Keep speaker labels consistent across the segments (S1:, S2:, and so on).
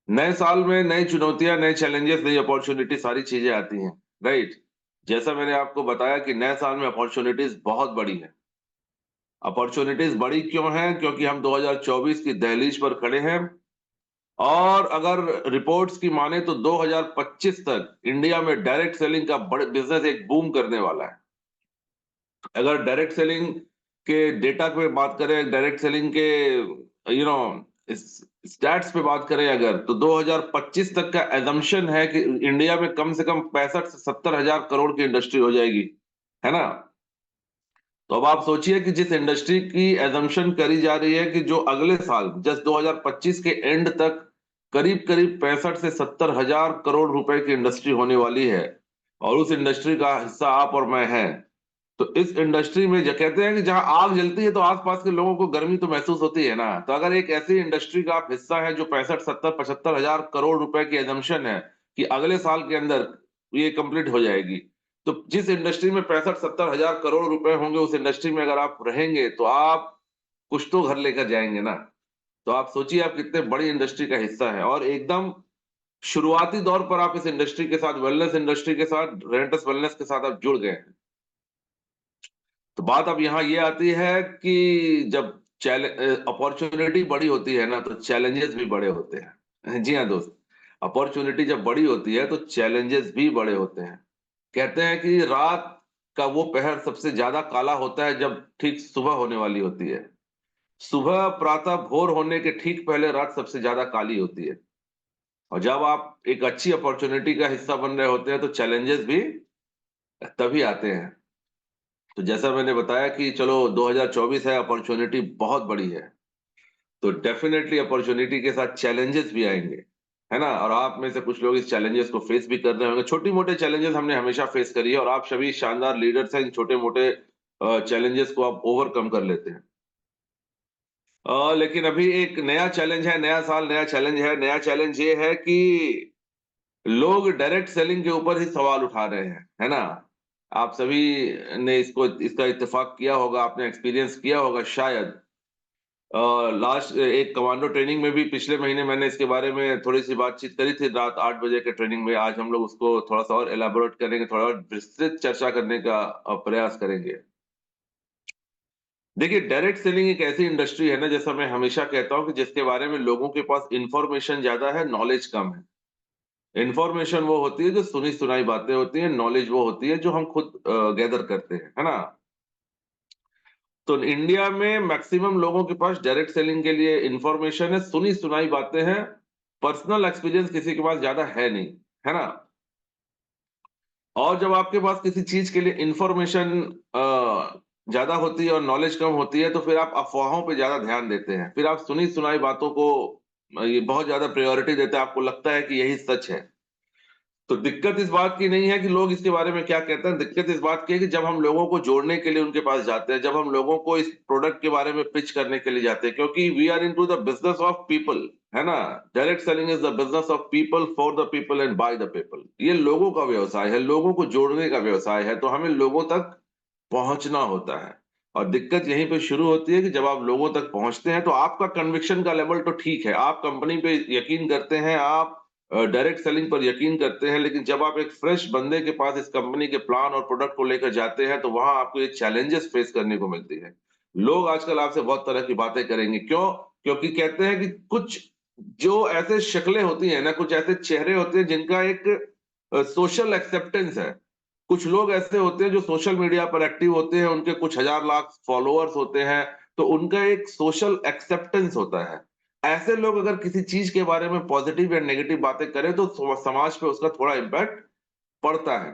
S1: नए साल में नई चुनौतियां, नए चैलेंजेस, नई अपॉर्चुनिटी, सारी चीजें आती हैं। राइट। जैसा मैंने आपको बताया कि नए साल में अपॉर्चुनिटीज बहुत बड़ी है। अपॉर्चुनिटीज बड़ी क्यों हैं? क्योंकि हम 2024 की दहलीज पर खड़े हैं। और अगर रिपोर्ट्स की माने तो 2025 तक इंडिया में डायरेक्ट सेलिंग का बड़े बिजनेस एक बूम करने वाला है। अगर डायरेक्ट सेलिंग के डेटा पे बात करें, डायरेक्ट सेलिंग के यू नो स्टैट्स पे बात करें अगर, तो 2025 तक का एजम्पशन है कि इंडिया में कम से कम 65 से 70 हजार करोड़ की इंडस्ट्री हो जाएगी। है ना? तो अब आप सोचिए कि जिस इंडस्ट्री की एजम्पशन करी जा रही है कि जो अगले साल जस्ट 2025 के एंड तक करीब करीब 65 से 70 हजार करोड़ रुपए की इंडस्ट्री होने वाली है, और उस इंडस्ट्री का हिस्सा आप और मैं हैं। तो इस इंडस्ट्री में जो कहते हैं कि जहां आग जलती है तो आसपास के लोगों को गर्मी तो महसूस होती है ना। तो अगर एक ऐसी इंडस्ट्री का आप हिस्सा है जो 65 70 75 हजार करोड़ रुपए की एजम्पशन है कि अगले साल के अंदर ये कंप्लीट हो जाएगी, तो जिस इंडस्ट्री में 65 70 हजार करोड़ रुपए होंगे, उस इंडस्ट्री में अगर आप रहेंगे तो आप कुछ तो घर लेकर जाएंगे ना। तो आप सोचिए आप कितने बड़ी इंडस्ट्री का हिस्सा है, और एकदम शुरुआती दौर पर आप इस इंडस्ट्री के साथ, वेलनेस इंडस्ट्री के साथ, रेंटस वेलनेस के साथ आप जुड़ गए हैं। तो बात अब यहाँ ये आती है कि जब अपॉर्चुनिटी बड़ी होती है ना, तो चैलेंजेस भी बड़े होते हैं। जी हाँ दोस्त। अपॉर्चुनिटी जब बड़ी होती है तो चैलेंजेस भी बड़े होते हैं। कहते हैं कि रात का वो पहर सबसे ज्यादा काला होता है जब ठीक सुबह होने वाली होती है। सुबह प्रातः भोर होने के ठीक पहले रात सबसे ज्यादा काली होती है। और जब आप एक अच्छी अपॉर्चुनिटी का हिस्सा बन रहे होते हैं तो चैलेंजेस भी तभी आते हैं। तो जैसा मैंने बताया कि चलो 2024 है, अपॉर्चुनिटी बहुत बड़ी है, तो डेफिनेटली अपॉर्चुनिटी के साथ चैलेंजेस भी आएंगे। है ना? और आप में से कुछ लोग इस चैलेंजेस को फेस भी कर रहे होंगे। छोटी मोटे चैलेंजेस हमने हमेशा फेस करी है, और आप सभी शानदार लीडर्स हैं, इन छोटे मोटे चैलेंजेस को आप ओवरकम कर लेते हैं। लेकिन अभी एक नया चैलेंज है, नया साल नया चैलेंज है। नया चैलेंज ये है कि लोग डायरेक्ट सेलिंग के ऊपर ही सवाल उठा रहे हैं। है ना? आप सभी ने इसको इसका इत्तेफाक किया होगा, आपने एक्सपीरियंस किया होगा शायद। लास्ट एक कमांडो ट्रेनिंग में भी पिछले महीने मैंने इसके बारे में थोड़ी सी बातचीत करी थी, रात 8 बजे के ट्रेनिंग में। आज हम लोग उसको थोड़ा सा और एलाबोरेट करेंगे, थोड़ा और विस्तृत चर्चा करने का प्रयास करेंगे। देखिए, डायरेक्ट सेलिंग एक ऐसी इंडस्ट्री है ना, जैसा मैं हमेशा कहता हूं कि जिसके बारे में लोगों के पास इंफॉर्मेशन ज्यादा है, नॉलेज कम है। इंफॉर्मेशन वो होती है जो सुनी सुनाई बातें होती है, नॉलेज वो होती है जो हम खुद गैदर करते हैं। है ना? तो इंडिया में मैक्सिमम लोगों के पास डायरेक्ट सेलिंग के लिए इंफॉर्मेशन है, सुनी सुनाई बातें हैं। पर्सनल एक्सपीरियंस किसी के पास ज्यादा है नहीं। है ना? और जब आपके पास किसी चीज के लिए इंफॉर्मेशन ज्यादा होती है और नॉलेज कम होती है, तो फिर आप अफवाहों पे ज्यादा ध्यान देते हैं। फिर आप सुनी सुनाई बातों को ये बहुत ज्यादा प्रायोरिटी देते हैं। आपको लगता है कि यही सच है। तो दिक्कत इस बात की नहीं है कि लोग इसके बारे में क्या कहते हैं। दिक्कत इस बात की है कि जब हम लोगों को जोड़ने के लिए उनके पास जाते हैं, जब हम लोगों को इस प्रोडक्ट के बारे में पिच करने के लिए जाते हैं, क्योंकि we are into the business of people. है ना? Direct selling is the business of people, for the people and by the people. ये लोगों का व्यवसाय है, लोगों को जोड़ने का व्यवसाय है। तो हमें लोगों तक पहुंचना होता है। और दिक्कत यहीं पे शुरू होती है कि जब आप लोगों तक पहुंचते हैं तो आपका कन्विक्शन का लेवल तो ठीक है, आप कंपनी पे यकीन करते हैं, आप डायरेक्ट सेलिंग पर यकीन करते हैं। लेकिन जब आप एक फ्रेश बंदे के पास इस कंपनी के प्लान और प्रोडक्ट को लेकर जाते हैं, तो वहां आपको ये चैलेंजेस फेस करने को मिलती है। लोग आजकल आपसे बहुत तरह की बातें करेंगे। क्यों? क्योंकि कहते हैं कि कुछ जो ऐसे शक्लें होती हैं ना, कुछ ऐसे चेहरे होते हैं जिनका एक सोशल एक्सेप्टेंस है। कुछ लोग ऐसे होते हैं जो सोशल मीडिया पर एक्टिव होते हैं, उनके कुछ हजार लाख फॉलोअर्स होते हैं, तो उनका एक सोशल एक्सेप्टेंस होता है। ऐसे लोग अगर किसी चीज के बारे में पॉजिटिव या नेगेटिव बातें करें तो समाज पे उसका थोड़ा इम्पैक्ट पड़ता है।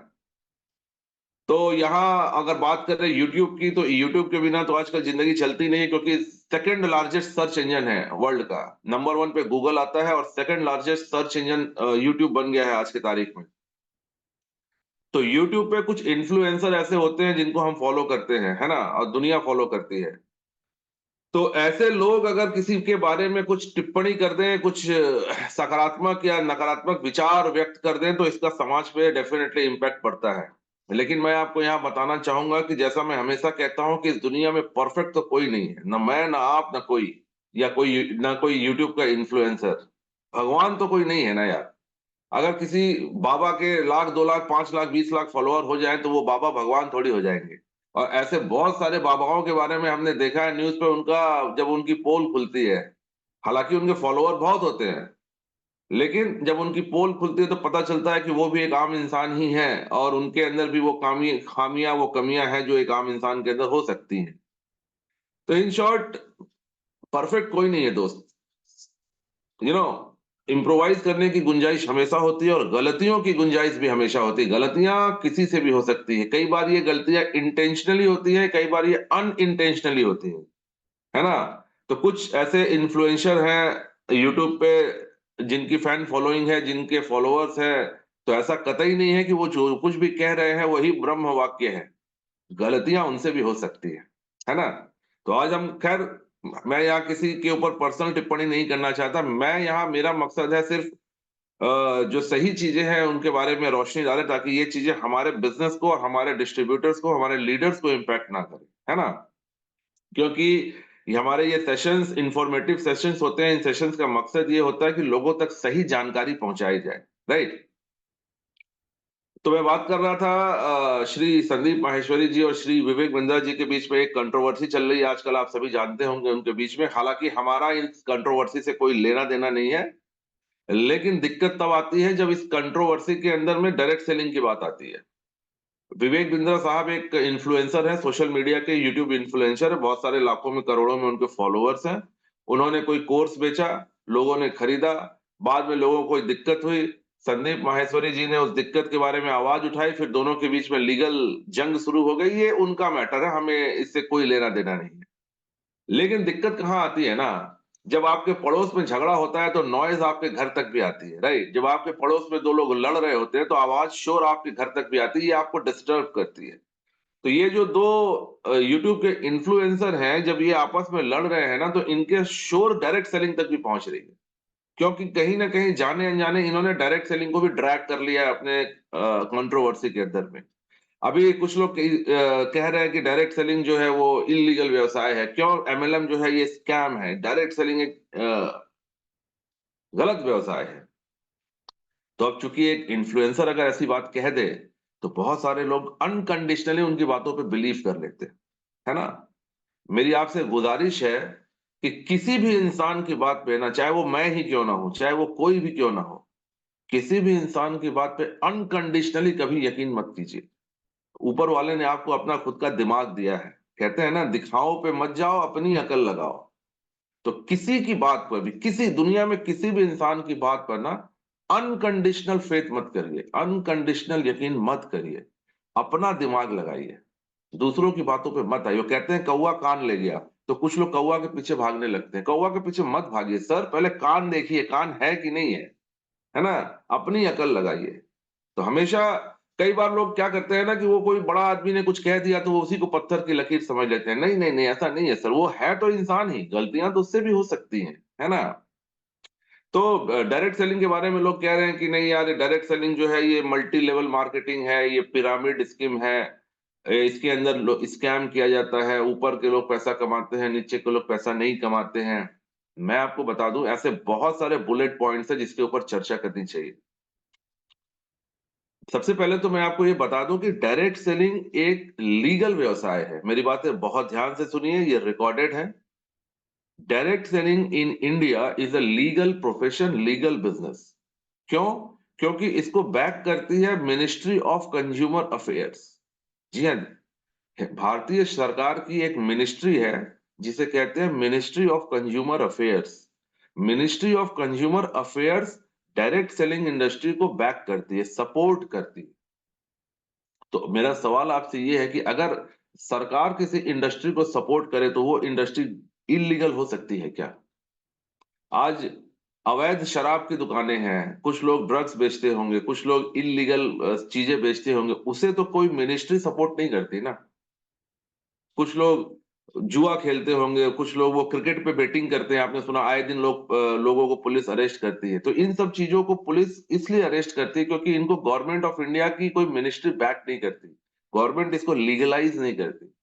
S1: तो यहाँ अगर बात करें यूट्यूब की, तो यूट्यूब के बिना तो आजकल जिंदगी चलती नहीं है, क्योंकि सेकंड लार्जेस्ट सर्च इंजन है वर्ल्ड का। नंबर वन पे गूगल आता है और second largest search engine YouTube बन गया है आज की तारीख में। तो यूट्यूब पे कुछ इन्फ्लुएंसर ऐसे होते हैं जिनको हम फॉलो करते हैं। है ना? और दुनिया फॉलो करती है। तो ऐसे लोग अगर किसी के बारे में कुछ टिप्पणी कर दें, कुछ सकारात्मक या नकारात्मक विचार व्यक्त कर दें, तो इसका समाज पे डेफिनेटली इम्पैक्ट पड़ता है। लेकिन मैं आपको यहाँ बताना चाहूंगा कि जैसा मैं हमेशा कहता हूं कि इस दुनिया में परफेक्ट तो कोई नहीं है, ना मैं, ना आप, ना कोई, या कोई ना कोई यूट्यूब का इन्फ्लुएंसर। भगवान तो कोई नहीं है ना यार। अगर किसी बाबा के 1 लाख 2 लाख 5 लाख 20 लाख फॉलोअर हो जाए तो वो बाबा भगवान थोड़ी हो जाएंगे। और ऐसे बहुत सारे बाबाओं के बारे में हमने देखा है न्यूज पे, उनका जब उनकी पोल खुलती है, हालांकि उनके फॉलोअर बहुत होते हैं, लेकिन जब उनकी पोल खुलती है तो पता चलता है कि वो भी एक आम इंसान ही है, और उनके अंदर भी वो खामियां वो कमियां हैं जो एक आम इंसान के अंदर हो सकती हैं। तो इन शॉर्ट, परफेक्ट कोई नहीं है दोस्त। यू नो, इम्प्रोवाइज करने की गुंजाइश हमेशा होती है और गलतियों की गुंजाइश भी हमेशा होती है। गलतियां किसी से भी हो सकती है, कई बार ये गलतियां इंटेंशनली होती है, कई बार ये अनइंटेंशनली होती है ना। तो कुछ ऐसे इन्फ्लुएंसर हैं यूट्यूब पे जिनकी फैन फॉलोइंग है, जिनके फॉलोअर्स है, तो ऐसा कतई नहीं है कि वो जो कुछ भी कह रहे हैं वही ब्रह्म वाक्य है। गलतियां उनसे भी हो सकती है ना। तो आज हम खैर, मैं यहाँ किसी के ऊपर पर्सनल टिप्पणी नहीं करना चाहता। मैं यहाँ, मेरा मकसद है सिर्फ जो सही चीजें हैं उनके बारे में रोशनी डालें, ताकि ये चीजें हमारे बिजनेस को और हमारे डिस्ट्रीब्यूटर्स को, हमारे लीडर्स को इम्पैक्ट ना करें, है ना। क्योंकि हमारे ये सेशंस इंफॉर्मेटिव सेशंस होते हैं। इन सेशंस का मकसद ये होता है कि लोगों तक सही जानकारी पहुंचाई जाए, राइट। तो मैं बात कर रहा था श्री संदीप माहेश्वरी जी और श्री विवेक बिंद्रा जी के बीच में एक कंट्रोवर्सी चल रही है आजकल, आप सभी जानते होंगे उनके बीच में। हालांकि हमारा इस कंट्रोवर्सी से कोई लेना देना नहीं है, लेकिन दिक्कत तब आती है जब इस कंट्रोवर्सी के अंदर में डायरेक्ट सेलिंग की बात आती है। विवेक बिंद्रा साहब एक इन्फ्लुएंसर है, सोशल मीडिया के यूट्यूब इन्फ्लुएंसर है, बहुत सारे लाखों में करोड़ों में उनके फॉलोअर्स हैं। उन्होंने कोई कोर्स बेचा, लोगों ने खरीदा, बाद में लोगों को कोई दिक्कत हुई, संदीप माहेश्वरी जी ने उस दिक्कत के बारे में आवाज उठाई, फिर दोनों के बीच में लीगल जंग शुरू हो गई। ये उनका मैटर है, हमें इससे कोई लेना देना नहीं है। लेकिन दिक्कत कहाँ आती है ना, जब आपके पड़ोस में झगड़ा होता है तो नॉइज आपके घर तक भी आती है, राइट। जब आपके पड़ोस में दो लोग लड़ रहे होते हैं तो आवाज शोर आपके घर तक भी आती है, ये आपको डिस्टर्ब करती है। तो ये जो दो यूट्यूब के इन्फ्लुएंसर हैं, जब ये आपस में लड़ रहे हैं ना, तो इनके शोर डायरेक्ट सेलिंग तक भी पहुंच रही है। क्योंकि कहीं ना कहीं जाने अनजाने इन्होंने डायरेक्ट सेलिंग को भी ड्रैग कर लिया है अपने कंट्रोवर्सी के अंदर में। अभी कुछ लोग कह रहे हैं कि डायरेक्ट सेलिंग जो है वो इलीगल व्यवसाय है। क्यों? एमएलएम जो है ये स्कैम है, डायरेक्ट सेलिंग एक गलत व्यवसाय है। तो अब चूंकि एक इन्फ्लुएंसर अगर ऐसी बात कह दे, तो बहुत सारे लोग अनकंडीशनली उनकी बातों पे बिलीव कर लेते हैं, है ना। मेरी आपसे गुजारिश है कि किसी भी इंसान की बात पे ना, चाहे वो मैं ही क्यों ना हो, चाहे वो कोई भी क्यों ना हो, किसी भी इंसान की बात पे अनकंडीशनली कभी यकीन मत कीजिए। ऊपर वाले ने आपको अपना खुद का दिमाग दिया है, कहते हैं ना, दिखाओ पे मत जाओ, अपनी अकल लगाओ। तो किसी की बात पर भी, किसी दुनिया में किसी भी इंसान की बात पर ना अनकंडीशनल फेथ मत करिए, अनकंडीशनल यकीन मत करिए। अपना दिमाग लगाइए, दूसरों की बातों पे मत आइए। वो कहते हैं कौवा कान ले गया, तो कुछ लोग कौवा के पीछे भागने लगते हैं। कौवा के पीछे मत भागिए सर, पहले कान देखिए, कान है कि नहीं है ना। अपनी अकल लगाइए। तो हमेशा, कई बार लोग क्या करते हैं ना कि वो कोई बड़ा आदमी ने कुछ कह दिया तो वो उसी को पत्थर की लकीर समझ लेते हैं। नहीं नहीं नहीं, ऐसा नहीं है सर, वो है तो इंसान ही, गलतियां तो उससे भी हो सकती हैं, है ना। तो डायरेक्ट सेलिंग के बारे में लोग कह रहे हैं कि नहीं यार, डायरेक्ट सेलिंग जो है ये मल्टी लेवल मार्केटिंग है, ये पिरामिड स्कीम है। इसके अंदर स्कैम किया जाता है, ऊपर के लोग पैसा कमाते हैं, नीचे के लोग पैसा नहीं कमाते हैं। मैं आपको बता दूं, ऐसे बहुत सारे बुलेट पॉइंट्स है जिसके ऊपर चर्चा करनी चाहिए। सबसे पहले तो मैं आपको ये बता दूं कि डायरेक्ट सेलिंग एक लीगल व्यवसाय है। मेरी बातें बहुत ध्यान से सुनिए, ये रिकॉर्डेड है। Direct selling in India is a legal profession, legal business. क्यों? क्योंकि इसको बैक करती है मिनिस्ट्री ऑफ कंज्यूमर अफेयर्स। जी हाँ, भारतीय सरकार की एक मिनिस्ट्री है जिसे कहते हैं ministry of consumer affairs. Ministry of consumer affairs direct selling industry को बैक करती है, सपोर्ट करती है। तो मेरा सवाल आपसे ये है कि अगर सरकार किसी इंडस्ट्री को सपोर्ट करे तो वो इंडस्ट्री इलीगल हो सकती है क्या? आज अवैध शराब की दुकानें हैं, कुछ लोग ड्रग्स बेचते होंगे, कुछ लोग इलीगल चीजें बेचते होंगे, उसे तो कोई मिनिस्ट्री सपोर्ट नहीं करती ना। कुछ लोग जुआ खेलते होंगे, कुछ लोग वो क्रिकेट पे बेटिंग करते हैं, आपने सुना आए दिन लोगों को पुलिस अरेस्ट करती है। तो इन सब चीजों को पुलिस इसलिए अरेस्ट करती है क्योंकि इनको गवर्नमेंट ऑफ इंडिया की कोई मिनिस्ट्री बैक नहीं करती, गवर्नमेंट इसको लीगलाइज नहीं करती।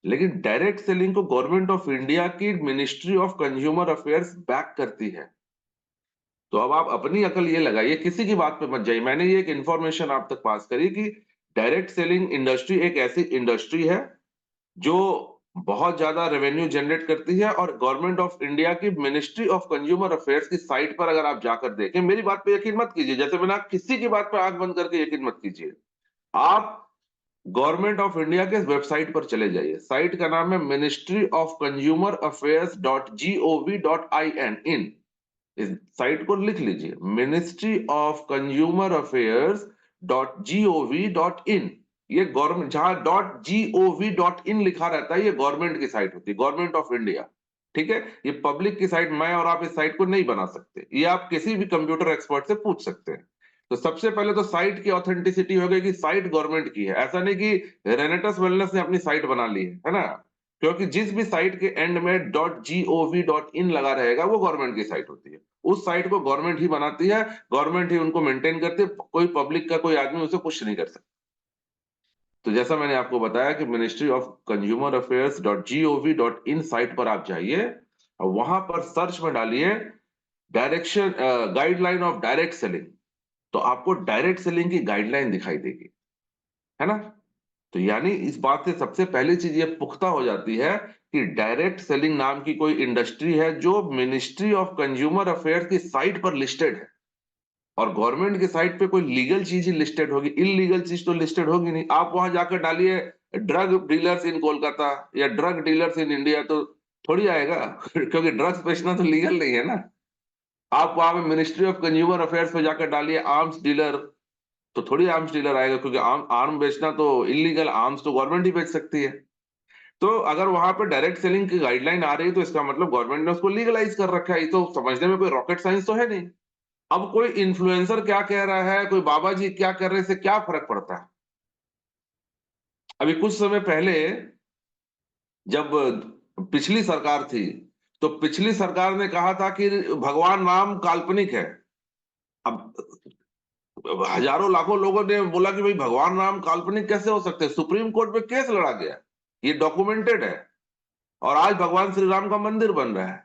S1: लेकिन डायरेक्ट सेलिंग को गवर्नमेंट ऑफ इंडिया की ministry of consumer affairs back करती है। तो अब आप अपनी अकल ये लगाइए, किसी की बात पे मत जाइए। मैंने ये एक इंफॉर्मेशन आप तक पास करी कि डायरेक्ट सेलिंग इंडस्ट्री एक ऐसी इंडस्ट्री है जो बहुत ज्यादा रेवेन्यू जनरेट करती है, और गवर्नमेंट ऑफ इंडिया की मिनिस्ट्री ऑफ कंज्यूमर अफेयर्स की साइट पर अगर आप जाकर देखें, मेरी बात पे यकीन मत कीजिए, जैसे मैंने आप किसी की बात पे आंख बंद करके यकीन मत कीजिए। आप गवर्नमेंट ऑफ इंडिया के वेबसाइट पर चले जाइए, साइट का नाम है ministry of consumer affairs .gov.in इन। इस साइट को लिख लीजिए, ministry of consumer affairs .gov.in। ये गवर्नमेंट, जहां .gov.in लिखा रहता है, ये गवर्नमेंट की साइट होती है, गवर्नमेंट ऑफ इंडिया। ठीक है, ये पब्लिक की साइट, मैं और आप इस साइट को नहीं बना सकते, ये आप किसी भी कंप्यूटर एक्सपर्ट से पूछ सकते हैं। तो सबसे पहले तो साइट की ऑथेंटिसिटी हो गई कि साइट गवर्नमेंट की है, ऐसा नहीं कि रेनेटस वेलनेस ने अपनी साइट बना ली है ना। क्योंकि जिस भी साइट के एंड में .gov.in लगा रहेगा वो गवर्नमेंट की साइट होती है। उस साइट को गवर्नमेंट ही बनाती है, गवर्नमेंट ही उनको मेंटेन करती है, कोई पब्लिक का कोई आदमी उसे कुछ नहीं कर सकता। तो जैसा मैंने आपको बताया कि ministry of consumer affairs .gov.in site पर आप जाइए और वहां पर सर्च में डालिए direction guideline of direct selling, तो आपको डायरेक्ट सेलिंग की गाइडलाइन दिखाई देगी, है ना। तो यानी इस बात से सबसे पहली चीज ये पुख्ता हो जाती है कि डायरेक्ट सेलिंग नाम की कोई इंडस्ट्री है जो मिनिस्ट्री ऑफ कंज्यूमर अफेयर्स की साइट पर लिस्टेड है, और गवर्नमेंट की साइट पे कोई लीगल चीज ही लिस्टेड होगी, इलीगल चीज तो लिस्टेड होगी नहीं। आप वहां जाकर डालिए ड्रग डीलर्स इन कोलकाता या ड्रग डीलर्स इन इंडिया, तो थोड़ी आएगा क्योंकि ड्रग्स बेचना तो लीगल नहीं है ना। आप वहां पे मिनिस्ट्री ऑफ कंज्यूमर अफेयर्स पे जाकर डालिए आर्म्स डीलर, तो थोड़ी आर्म्स डीलर आएगा, क्योंकि आर्म बेचना तो इलीगल, आर्म्स तो गवर्नमेंट ही बेच सकती है। तो अगर वहां पे डायरेक्ट सेलिंग की गाइडलाइन आ रही है तो इसका मतलब गवर्नमेंट ने उसको लीगलाइज कर रखा है, ये तो समझने में कोई रॉकेट साइंस तो है नहीं। अब कोई इन्फ्लुएंसर क्या कह रहा है, कोई बाबा जी क्या कर रहे हैं, इससे क्या फर्क पड़ता है। अभी कुछ समय पहले जब पिछली सरकार थी, तो पिछली सरकार ने कहा था कि भगवान राम काल्पनिक है। अब हजारों लाखों लोगों ने बोला कि भाई भगवान राम काल्पनिक कैसे हो सकते हैं, सुप्रीम कोर्ट में केस लड़ा गया, ये डॉक्यूमेंटेड है, और आज भगवान श्री राम का मंदिर बन रहा है।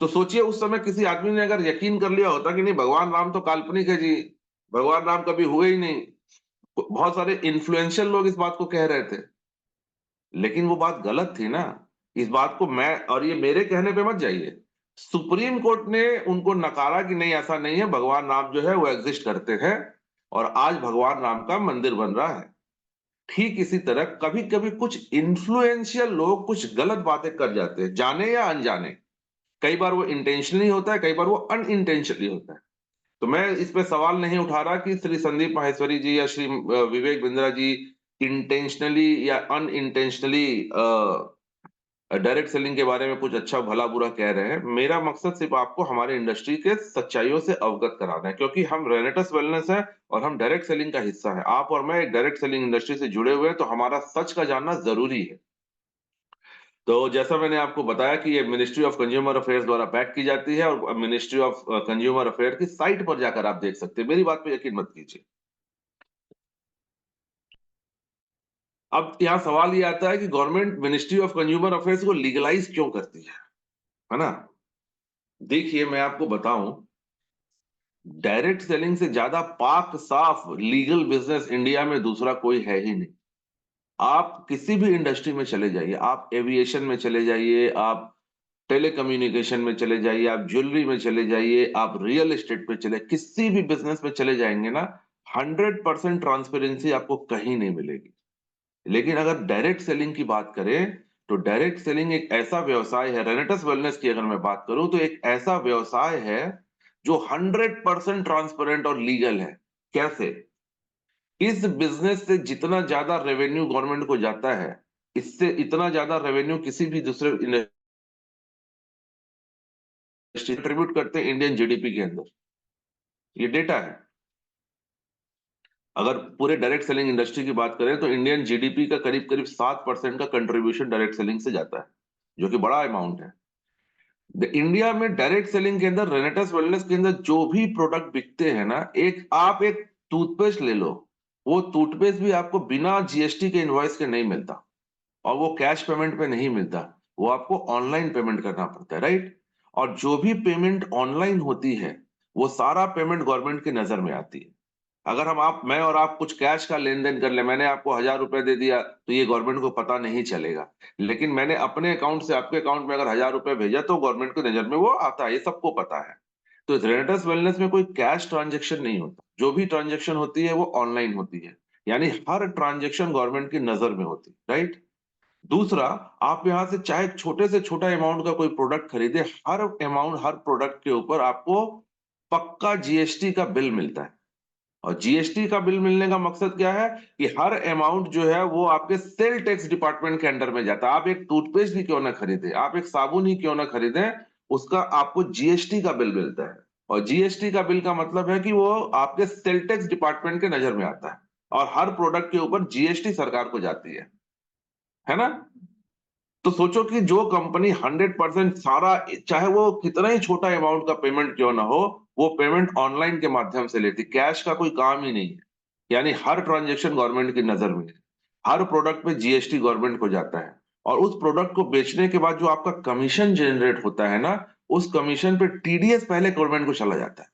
S1: तो सोचिए उस समय किसी आदमी ने अगर यकीन कर लिया होता कि नहीं भगवान राम तो काल्पनिक है जी, भगवान राम कभी हुए ही नहीं। बहुत सारे इन्फ्लुएंशियल लोग इस बात को कह रहे थे, लेकिन वो बात गलत थी ना। इस बात को मैं और ये मेरे कहने पे मत जाइए, सुप्रीम कोर्ट ने उनको नकारा कि नहीं ऐसा नहीं है, भगवान राम जो है वो एग्जिस्ट करते हैं, और आज भगवान राम का मंदिर बन रहा है। ठीक इसी तरह कभी कभी कुछ इन्फ्लुएंशियल लोग कुछ गलत बातें कर जाते हैं, जाने या अनजाने। कई बार वो इंटेंशनली होता है, कई बार वो अनइंटेंशनली होता है। तो मैं इस पे सवाल नहीं उठा रहा कि श्री संदीप माहेश्वरी जी या श्री विवेक बिंद्रा जी इंटेंशनली या अनइंटेंशनली डायरेक्ट सेलिंग के बारे में कुछ अच्छा भला बुरा कह रहे हैं। मेरा मकसद सिर्फ आपको हमारे इंडस्ट्री के सच्चाइयों से अवगत कराना है, क्योंकि हम रेनेटस वेलनेस है और हम डायरेक्ट सेलिंग का हिस्सा है। आप और मैं एक डायरेक्ट सेलिंग इंडस्ट्री से जुड़े हुए हैं, तो हमारा सच का जानना जरूरी है। तो जैसा मैंने आपको बताया कि ये मिनिस्ट्री ऑफ कंज्यूमर अफेयर्स द्वारा बैक की जाती है, और मिनिस्ट्री ऑफ कंज्यूमर अफेयर की साइट पर जाकर आप देख सकते हैं, मेरी बात पे यकीन मत कीजिए। अब यहाँ सवाल ये आता है कि government ministry of consumer affairs को लीगलाइज क्यों करती है ना। देखिए मैं आपको बताऊं, डायरेक्ट सेलिंग से ज्यादा पाक साफ लीगल बिजनेस इंडिया में दूसरा कोई है ही नहीं। आप किसी भी इंडस्ट्री में चले जाइए, आप एविएशन में चले जाइए, आप टेलीकम्युनिकेशन में चले जाइए, आप ज्वेलरी में चले जाइए, आप रियल एस्टेट पे चले, किसी भी बिजनेस में चले जाएंगे ना, 100% ट्रांसपेरेंसी आपको कहीं नहीं मिलेगी। लेकिन अगर डायरेक्ट सेलिंग की बात करें, तो डायरेक्ट सेलिंग एक ऐसा व्यवसाय है, रेनेटस वेलनेस की अगर मैं बात करूं तो एक ऐसा व्यवसाय है जो 100% ट्रांसपेरेंट और लीगल है। कैसे? इस बिजनेस से जितना ज्यादा रेवेन्यू गवर्नमेंट को जाता है, इससे इतना ज्यादा रेवेन्यू किसी भी दूसरे इंडस्ट्री कंट्रीब्यूट करते हैं इंडियन जीडीपी के अंदर। ये डेटा है। अगर पूरे डायरेक्ट सेलिंग इंडस्ट्री की बात करें तो इंडियन जीडीपी का करीब करीब 7% का कंट्रीब्यूशन डायरेक्ट सेलिंग से जाता है, जो कि बड़ा अमाउंट है। इंडिया में डायरेक्ट सेलिंग के अंदर, रेनेटस वेलनेस के अंदर जो भी प्रोडक्ट बिकते हैं ना, आप एक टूथपेस्ट ले लो, वो टूथपेस्ट भी आपको बिना जीएसटी के इनवॉइस के नहीं मिलता, और वो कैश पेमेंट पे नहीं मिलता, वो आपको ऑनलाइन पेमेंट करना पड़ता है, राइट। और जो भी पेमेंट ऑनलाइन होती है वो सारा पेमेंट गवर्नमेंट की नजर में आती है। अगर मैं और आप कुछ कैश का लेन देन कर ले, मैंने आपको 1000 रुपए दे दिया तो ये गवर्नमेंट को पता नहीं चलेगा। लेकिन मैंने अपने अकाउंट से आपके अकाउंट में अगर 1000 रुपए भेजा तो गवर्नमेंट की नजर में वो आता है, ये सबको पता है। तो रेनेटस वेलनेस में कोई कैश ट्रांजेक्शन नहीं होता, जो भी ट्रांजेक्शन होती है वो ऑनलाइन होती है। यानी हर ट्रांजेक्शन गवर्नमेंट की नजर में होती है, राइट। दूसरा, आप यहाँ से चाहे छोटे से छोटा अमाउंट का कोई प्रोडक्ट खरीदे, हर प्रोडक्ट के ऊपर आपको पक्का जीएसटी का बिल मिलता है। और जीएसटी का बिल मिलने का मकसद क्या है कि हर अमाउंट जो है वो आपके सेल टैक्स डिपार्टमेंट के अंडर में जाता है। आप एक टूथपेस्ट ही क्यों ना खरीदे, आप एक साबुन ही क्यों ना खरीदे, उसका आपको जीएसटी का बिल मिलता है। और जीएसटी का बिल का मतलब है कि वो आपके सेल टैक्स डिपार्टमेंट के नजर में आता है। और हर प्रोडक्ट के ऊपर जीएसटी सरकार को जाती है ना। तो सोचो कि जो कंपनी 100% सारा, चाहे वो कितना ही छोटा अमाउंट का पेमेंट क्यों ना हो, वो पेमेंट ऑनलाइन के माध्यम से लेती, कैश का कोई काम ही नहीं है। यानी हर ट्रांजेक्शन गवर्नमेंट की नजर में है। हर प्रोडक्ट पे जीएसटी गवर्नमेंट को जाता है। और उस प्रोडक्ट को बेचने के बाद जो आपका कमीशन जनरेट होता है ना, उस कमीशन पे टीडीएस पहले गवर्नमेंट को चला जाता है।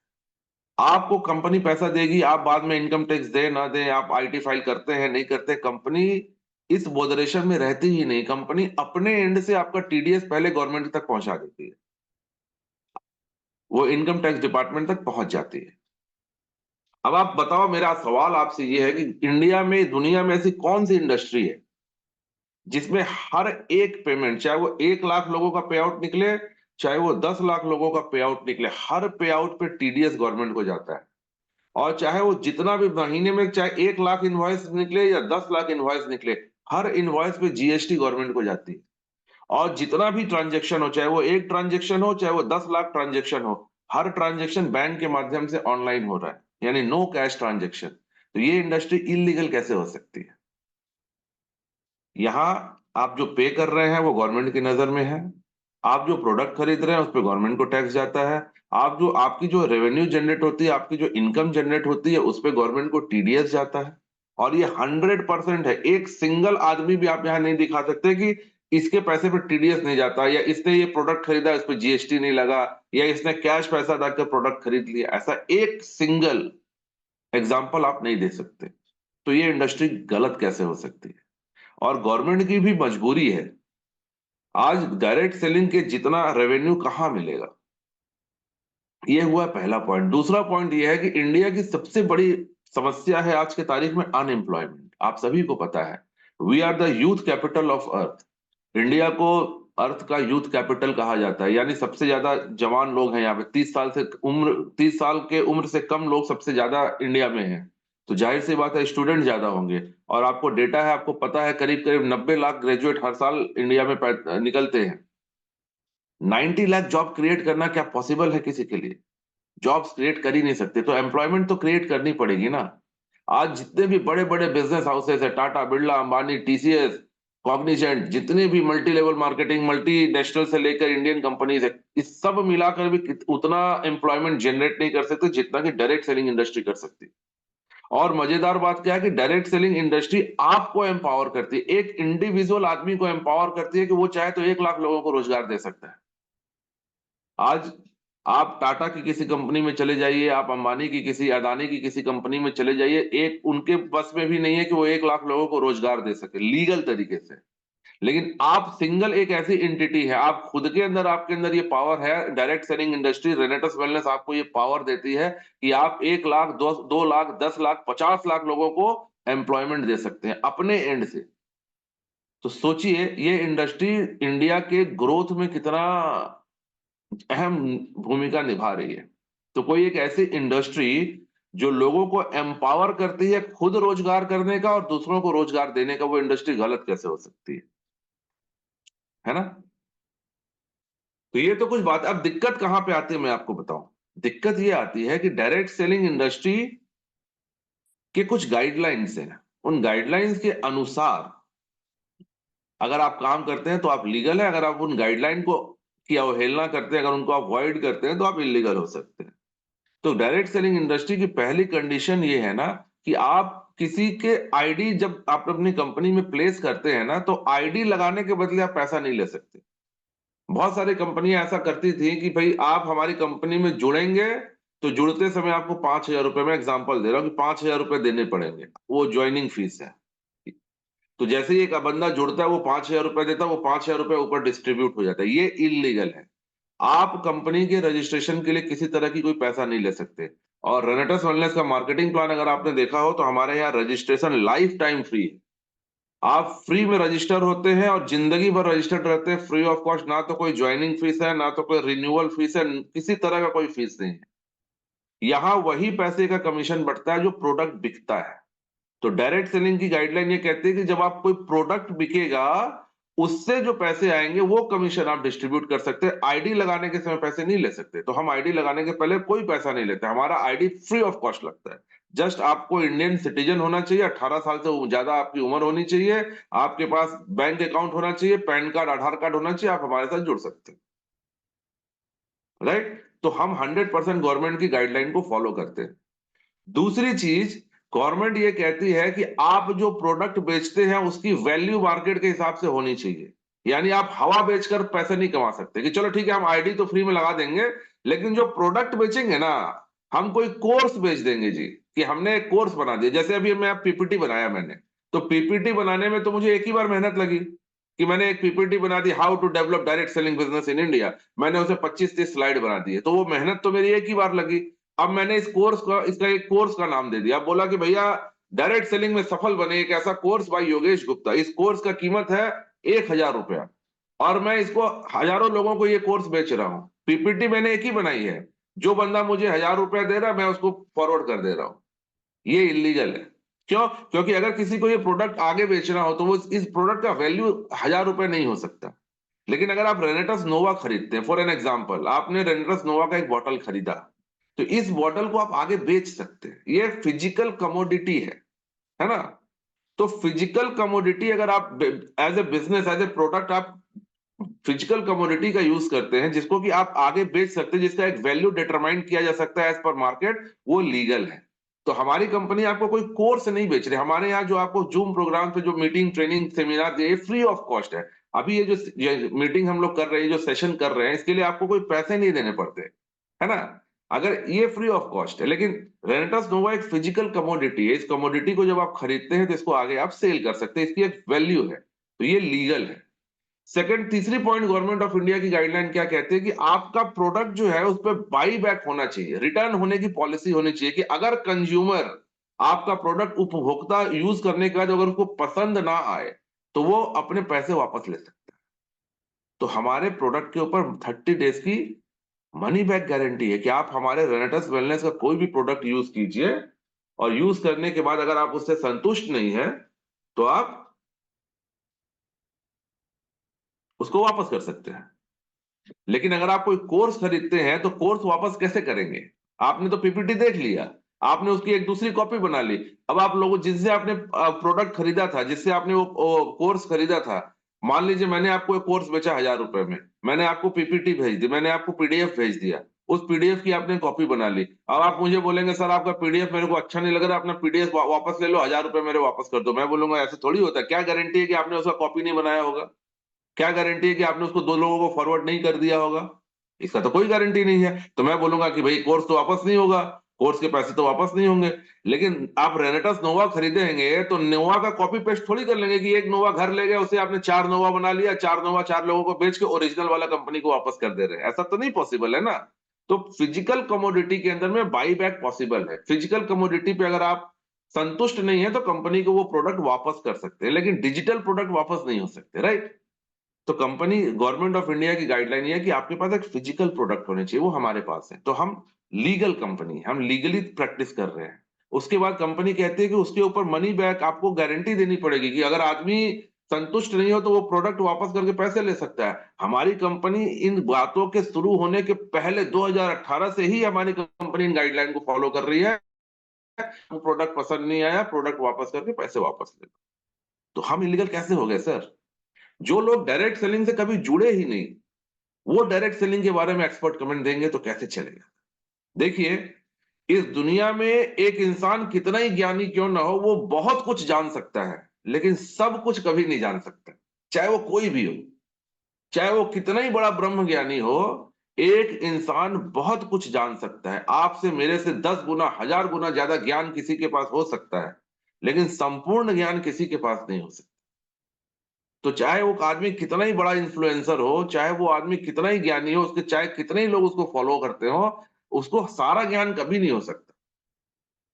S1: आपको कंपनी पैसा देगी, आप बाद में इनकम टैक्स दे ना दे, आप आईटी फाइल करते हैं नहीं करते, कंपनी इस बोदरेशन में रहती ही नहीं। कंपनी अपने एंड से आपका टीडीएस पहले गवर्नमेंट तक पहुंचा देती है, वो इनकम टैक्स डिपार्टमेंट तक पहुंच जाती है। अब आप बताओ, मेरा सवाल आपसे ये है कि इंडिया में, दुनिया में ऐसी कौन सी इंडस्ट्री है जिसमें हर एक पेमेंट, चाहे वो 1 लाख लोगों का पे आउट निकले, चाहे वो 10 लाख लोगों का पे आउट निकले, हर पे आउट पे टीडीएस गवर्नमेंट को जाता है। और चाहे वो जितना भी महीने में, चाहे 1 लाख इनवॉइस निकले या 10 लाख इनवॉइस निकले, हर इनवॉइस पे जीएसटी गवर्नमेंट को जाती है। और जितना भी ट्रांजेक्शन हो, चाहे वो एक ट्रांजेक्शन हो, चाहे वो 10 लाख ट्रांजेक्शन हो, हर ट्रांजेक्शन बैंक के माध्यम से ऑनलाइन हो रहा है, यानी नो कैश ट्रांजेक्शन। तो ये इंडस्ट्री इलीगल कैसे हो सकती है? यहाँ आप जो पे कर रहे हैं वो गवर्नमेंट की नजर में है, आप जो प्रोडक्ट खरीद रहे हैं उस पर गवर्नमेंट को टैक्स जाता है, आपकी जो रेवेन्यू जनरेट होती है, आपकी जो इनकम जनरेट होती है, उस पर गवर्नमेंट को टीडीएस जाता है। और ये 100% है। एक सिंगल आदमी भी आप यहाँ नहीं दिखा सकते कि इसके पैसे पे टीडीएस नहीं जाता, या इसने ये प्रोडक्ट खरीदा इस पर जीएसटी नहीं लगा, या इसने कैश पैसा देकर प्रोडक्ट खरीद लिया, ऐसा एक सिंगल एग्जाम्पल आप नहीं दे सकते। तो ये इंडस्ट्री गलत कैसे हो सकती है? और गवर्नमेंट की भी मजबूरी है। आज डायरेक्ट सेलिंग के जितना रेवेन्यू कहाँ मिलेगा? ये हुआ पहला पॉइंट। दूसरा पॉइंट ये है कि इंडिया की सबसे बड़ी समस्या है आज के तारीख में अनएम्प्लॉयमेंट। आप सभी को पता है, we are the youth capital of earth. India को अर्थ का यूथ कैपिटल कहा जाता है, यानी सबसे ज्यादा जवान लोग हैं यहाँ पे। 30 साल के उम्र से कम लोग सबसे ज्यादा इंडिया में हैं। तो जाहिर सी बात है स्टूडेंट ज्यादा होंगे। और आपको डेटा है, आपको पता है, करीब करीब 90 लाख ग्रेजुएट हर साल इंडिया में निकलते हैं। 90 लाख जॉब क्रिएट करना क्या पॉसिबल है किसी के लिए? जॉब्स क्रिएट कर ही नहीं सकते, तो एम्प्लॉयमेंट तो क्रिएट करनी पड़ेगी ना। आज जितने भी बड़े बड़े बिजनेस हाउसेस है, टाटा, बिरला, अंबानी, टीसीएस, कॉग्निजेंट, जितने भी मल्टी लेवल मार्केटिंग, मल्टीनेशनल से लेकर इंडियन कंपनीज है, इस सब मिलाकर भी उतना एम्प्लॉयमेंट जनरेट नहीं कर सकते जितना कि डायरेक्ट सेलिंग इंडस्ट्री कर सकती है। और मजेदार बात क्या है कि डायरेक्ट सेलिंग इंडस्ट्री आपको एम्पावर करती है, एक इंडिविजुअल आदमी को एम्पावर करती है कि वो चाहे तो 1 लाख लोगों को रोजगार दे सकता है। आज आप टाटा की किसी कंपनी में चले जाइए, आप अंबानी की किसी, अदानी की किसी कंपनी में चले जाइए, एक उनके बस में भी नहीं है कि वो 1 लाख लोगों को रोजगार दे सके लीगल तरीके से। लेकिन आप सिंगल एक ऐसी एंटिटी है, आप खुद के अंदर, आपके अंदर ये पावर है। डायरेक्ट सेलिंग इंडस्ट्री, रेनेटस वेलनेस आपको ये पावर देती है कि आप 1 लाख, 2 लाख, 10 लाख, 50 लाख लोगों को एम्प्लॉयमेंट दे सकते हैं अपने एंड से। तो सोचिए ये इंडस्ट्री इंडिया के ग्रोथ में कितना अहम भूमिका निभा रही है। तो कोई एक ऐसी इंडस्ट्री जो लोगों को एम्पावर करती है खुद रोजगार करने का और दूसरों को रोजगार देने का, वो इंडस्ट्री गलत कैसे हो सकती है ना। तो ये तो कुछ बात। अब दिक्कत कहां पे आती है मैं आपको बताऊं। दिक्कत ये आती है कि डायरेक्ट सेलिंग इंडस्ट्री के कुछ गाइडलाइंस हैं। उन गाइडलाइंस के अनुसार अगर आप काम करते हैं तो आप लीगल है, अगर आप उन गाइडलाइन को की अवहेलना करते हैं, अगर उनको अवॉइड करते हैं, तो आप इलीगल हो सकते हैं। तो डायरेक्ट सेलिंग इंडस्ट्री की पहली कंडीशन ये है ना कि आप किसी के आईडी, जब आप अपनी कंपनी में प्लेस करते हैं ना, तो आईडी लगाने के बदले आप पैसा नहीं ले सकते। बहुत सारी कंपनियां ऐसा करती थी कि भाई आप हमारी कंपनी में जुड़ेंगे तो जुड़ते समय आपको 5,000 रुपए, में एग्जाम्पल दे रहा हूँ कि 5,000 रुपए देने पड़ेंगे, वो ज्वाइनिंग फीस है। तो जैसे ही एक बंदा जुड़ता है वो 5,000 रुपए देता है, वो 5,000 रुपए ऊपर डिस्ट्रीब्यूट हो जाता है, ये इलीगल है। आप कंपनी के रजिस्ट्रेशन के लिए किसी तरह की कोई पैसा नहीं ले सकते। और रेनेटस वेलनेस का मार्केटिंग प्लान अगर आपने देखा हो तो हमारे यहाँ रजिस्ट्रेशन लाइफ टाइम फ्री है। आप फ्री में रजिस्टर होते हैं और जिंदगी भर रजिस्टर्ड रहते हैं फ्री ऑफ कॉस्ट। ना तो कोई ज्वाइनिंग फीस है, ना तो कोई रिन्यूअल फीस है, किसी तरह का कोई फीस नहीं है। यहाँ वही पैसे का कमीशन बढ़ता है जो प्रोडक्ट बिकता है। तो डायरेक्ट सेलिंग की गाइडलाइन ये कहती है कि जब आप कोई प्रोडक्ट बिकेगा, उससे जो पैसे आएंगे वो कमीशन आप डिस्ट्रीब्यूट कर सकते हैं। आईडी लगाने के समय पैसे नहीं ले सकते। तो हम आईडी लगाने के पहले कोई पैसा नहीं लेते, हमारा आईडी फ्री ऑफ कॉस्ट लगता है। जस्ट आपको इंडियन सिटीजन होना चाहिए, 18 साल से ज्यादा आपकी उम्र होनी चाहिए, आपके पास बैंक अकाउंट होना चाहिए, पैन कार्ड, आधार कार्ड होना चाहिए, आप हमारे साथ जुड़ सकते हैं। राइट? तो हम 100% गवर्नमेंट की गाइडलाइन को फॉलो करते हैं। दूसरी चीज, गवर्नमेंट ये कहती है कि आप जो प्रोडक्ट बेचते हैं उसकी वैल्यू मार्केट के हिसाब से होनी चाहिए। यानी आप हवा बेचकर पैसे नहीं कमा सकते कि चलो ठीक है हम आईडी तो फ्री में लगा देंगे, लेकिन जो प्रोडक्ट बेचेंगे ना, हम कोई कोर्स बेच देंगे जी, कि हमने एक कोर्स बना दिया। जैसे अभी मैं पीपीटी बनाया मैंने, तो पीपीटी बनाने में तो मुझे एक ही बार मेहनत लगी कि मैंने एक पीपीटी बना दी, how to develop direct selling business in India. मैंने उसे 25-30 स्लाइड बना दी है, तो वो मेहनत तो मेरी एक ही बार लगी। अब मैंने इस कोर्स का, इसका एक कोर्स का नाम दे दिया, बोला कि भैया डायरेक्ट सेलिंग में सफल बने, एक ऐसा कोर्स बाय योगेश गुप्ता। इस कोर्स का कीमत है 1,000 रुपया, और मैं इसको हजारों लोगों को ये कोर्स बेच रहा हूँ। पीपीटी मैंने एक ही बनाई है, जो बंदा मुझे 1,000 रुपया दे रहा है मैं उसको फॉरवर्ड कर दे रहा हूँ। ये इलीगल है। क्यों? क्योंकि अगर किसी को ये प्रोडक्ट आगे बेचना हो तो वो इस प्रोडक्ट का वैल्यू 1,000 रुपए नहीं हो सकता। लेकिन अगर आप रेनेटस नोवा खरीदते हैं, फॉर एन एग्जाम्पल आपने रेनेटस नोवा का एक बॉटल खरीदा, तो इस बॉटल को आप आगे बेच सकते हैं। ये फिजिकल कमोडिटी है ना? तो फिजिकल कमोडिटी अगर आप as a business, as a product आप फिजिकल कमोडिटी का यूज करते हैं जिसको कि आप आगे बेच सकते हैं, जिसका एक वैल्यू डिटरमाइन किया जा सकता है एज पर मार्केट, वो लीगल है। तो हमारी कंपनी आपको कोई कोर्स नहीं बेच रही। हमारे यहाँ जो आपको जूम प्रोग्राम पे जो मीटिंग, ट्रेनिंग, सेमिनार दिए फ्री ऑफ कॉस्ट है। अभी ये मीटिंग हम लोग कर रहे हैं, जो सेशन कर रहे हैं, इसके लिए आपको कोई पैसे नहीं देने पड़ते, है ना? अगर ये फ्री ऑफ कॉस्ट है, लेकिन रेनेटस नोवा एक फिजिकल कमोडिटी है। इस कमोडिटी को जब आप खरीदते हैं तो इसको आगे आप सेल कर सकते हैं, इसकी एक वैल्यू है, तो ये लीगल है। सेकंड, तीसरी पॉइंट, गवर्नमेंट ऑफ इंडिया की गाइडलाइन क्या कहती है कि आपका प्रोडक्ट जो है उस पर बाई बैक होना चाहिए, रिटर्न होने की पॉलिसी होनी चाहिए, कि अगर कंज्यूमर आपका प्रोडक्ट उपभोक्ता यूज करने के बाद अगर उसको पसंद ना आए तो वो अपने पैसे वापस ले सकते हैं। तो हमारे प्रोडक्ट के ऊपर 30 डेज की मनी बैक गारंटी है कि आप हमारे रेनेटस वेलनेस का कोई भी प्रोडक्ट यूज कीजिए, और यूज करने के बाद अगर आप उससे संतुष्ट नहीं है तो आप उसको वापस कर सकते हैं। लेकिन अगर आप कोई कोर्स खरीदते हैं तो कोर्स वापस कैसे करेंगे? आपने तो पीपीटी देख लिया, आपने उसकी एक दूसरी कॉपी बना ली। अब आप लोगों, जिनसे आपने प्रोडक्ट खरीदा था, जिससे आपने वो कोर्स खरीदा था, मान लीजिए मैंने आपको एक कोर्स बेचा 1,000 रुपए में, मैंने आपको पीपीटी भेज दी, मैंने आपको पीडीएफ भेज दिया, उस पीडीएफ की आपने कॉपी बना ली। अब आप मुझे बोलेंगे सर आपका पीडीएफ मेरे को अच्छा नहीं लग रहा, अपना पीडीएफ वापस ले लो, 1,000 रुपए मेरे वापस कर दो। मैं बोलूंगा ऐसे थोड़ी होता है, क्या गारंटी है कि आपने उसका कॉपी नहीं बनाया होगा? क्या गारंटी है कि आपने उसको 2 लोगों को फॉरवर्ड नहीं कर दिया होगा? इसका तो कोई गारंटी नहीं है। तो मैं बोलूंगा कि भाई कोर्स तो वापस नहीं होगा, कोर्स के पैसे तो वापस नहीं होंगे। लेकिन आप रेनेटस नोवा खरीदेंगे तो नोवा का कॉपी पेस्ट थोड़ी कर लेंगे कि एक नोवा घर ले गए, उसे आपने 4 नोवा बना लिया, 4 नोवा 4 लोगों को बेच के ओरिजिनल वाला कंपनी को वापस कर दे रहे हैं। ऐसा तो नहीं पॉसिबल है ना? तो फिजिकल कमोडिटी के अंदर में बाई बैक पॉसिबल है। फिजिकल कमोडिटी पे अगर आप संतुष्ट नहीं है तो कंपनी को वो प्रोडक्ट वापस कर सकते हैं, लेकिन डिजिटल प्रोडक्ट वापस नहीं हो सकते। राइट? तो कंपनी, गवर्नमेंट ऑफ इंडिया की गाइडलाइन ये है कि आपके पास एक फिजिकल प्रोडक्ट होने चाहिए, वो हमारे पास है। तो हम लीगल कंपनी, हम लीगली प्रैक्टिस कर रहे हैं। उसके बाद कंपनी कहती है कि उसके ऊपर मनी बैक आपको गारंटी देनी पड़ेगी, कि अगर आदमी संतुष्ट नहीं हो तो वो प्रोडक्ट वापस करके पैसे ले सकता है। हमारी कंपनी इन बातों के शुरू होने के पहले 2018 से ही हमारी कंपनी इन गाइडलाइन को फॉलो कर रही है। वो प्रोडक्ट पसंद नहीं आया, प्रोडक्ट वापस करके पैसे वापस ले लो। तो हम इलीगल कैसे हो गए सर? जो लोग डायरेक्ट सेलिंग से कभी जुड़े ही नहीं, वो डायरेक्ट सेलिंग के बारे में एक्सपर्ट कमेंट देंगे तो कैसे चलेगा? देखिए, इस दुनिया में एक इंसान कितना ही ज्ञानी क्यों ना हो, वो बहुत कुछ जान सकता है, लेकिन सब कुछ कभी नहीं जान सकता। चाहे वो कोई भी हो, चाहे वो कितना ही बड़ा ब्रह्म ज्ञानी हो, एक इंसान बहुत कुछ जान सकता है, आपसे मेरे से 10 गुना 1000 गुना ज्यादा ज्ञान किसी के पास हो सकता है, लेकिन संपूर्ण ज्ञान किसी के पास नहीं हो सकता। तो चाहे वो आदमी कितना ही बड़ा इन्फ्लुएंसर हो, चाहे वो आदमी कितना ही ज्ञानी हो, उसके चाहे कितने ही लोग उसको फॉलो करते हो, उसको सारा ज्ञान कभी नहीं हो सकता।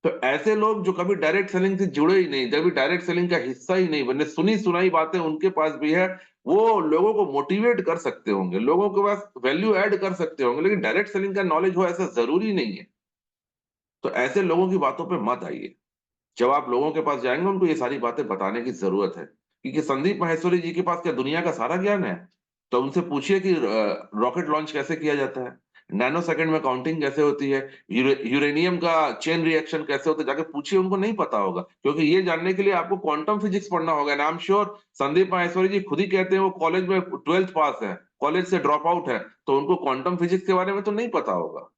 S1: तो ऐसे लोग जो कभी डायरेक्ट सेलिंग से जुड़े ही नहीं, कभी डायरेक्ट सेलिंग का हिस्सा ही नहीं बने, सुनी-सुनाई बातें उनके पास भी है, वो लोगों को मोटिवेट कर सकते होंगे, लोगों के पास वैल्यू ऐड कर सकते होंगे, लेकिन डायरेक्ट सेलिंग का नॉलेज हो ऐसा ज़रूरी नहीं है। तो ऐसे लोगों की बातों पे मत आइए। जब आप लोगों के पास जाएँगे, उनको ये सारी बातें बताने की ज़रूरत है। क्योंकि संदीप माहेश्वरी जी के पास क्या दुनिया का सारा ज्ञान है? तो उनसे पूछिए कि रॉकेट लॉन्च कैसे किया जाता है? नैनो सेकंड में काउंटिंग कैसे होती है? यूरेनियम का चेन रिएक्शन कैसे होता है? जाके पूछिए, उनको नहीं पता होगा। क्योंकि ये जानने के लिए आपको क्वांटम फिजिक्स पढ़ना होगा and I am sure Sandeep Maheshwari ji खुद ही कहते हैं वो कॉलेज में 12th पास है, कॉलेज से ड्रॉप आउट है, तो उनको क्वांटम फिजिक्स के बारे में तो नहीं पता होगा।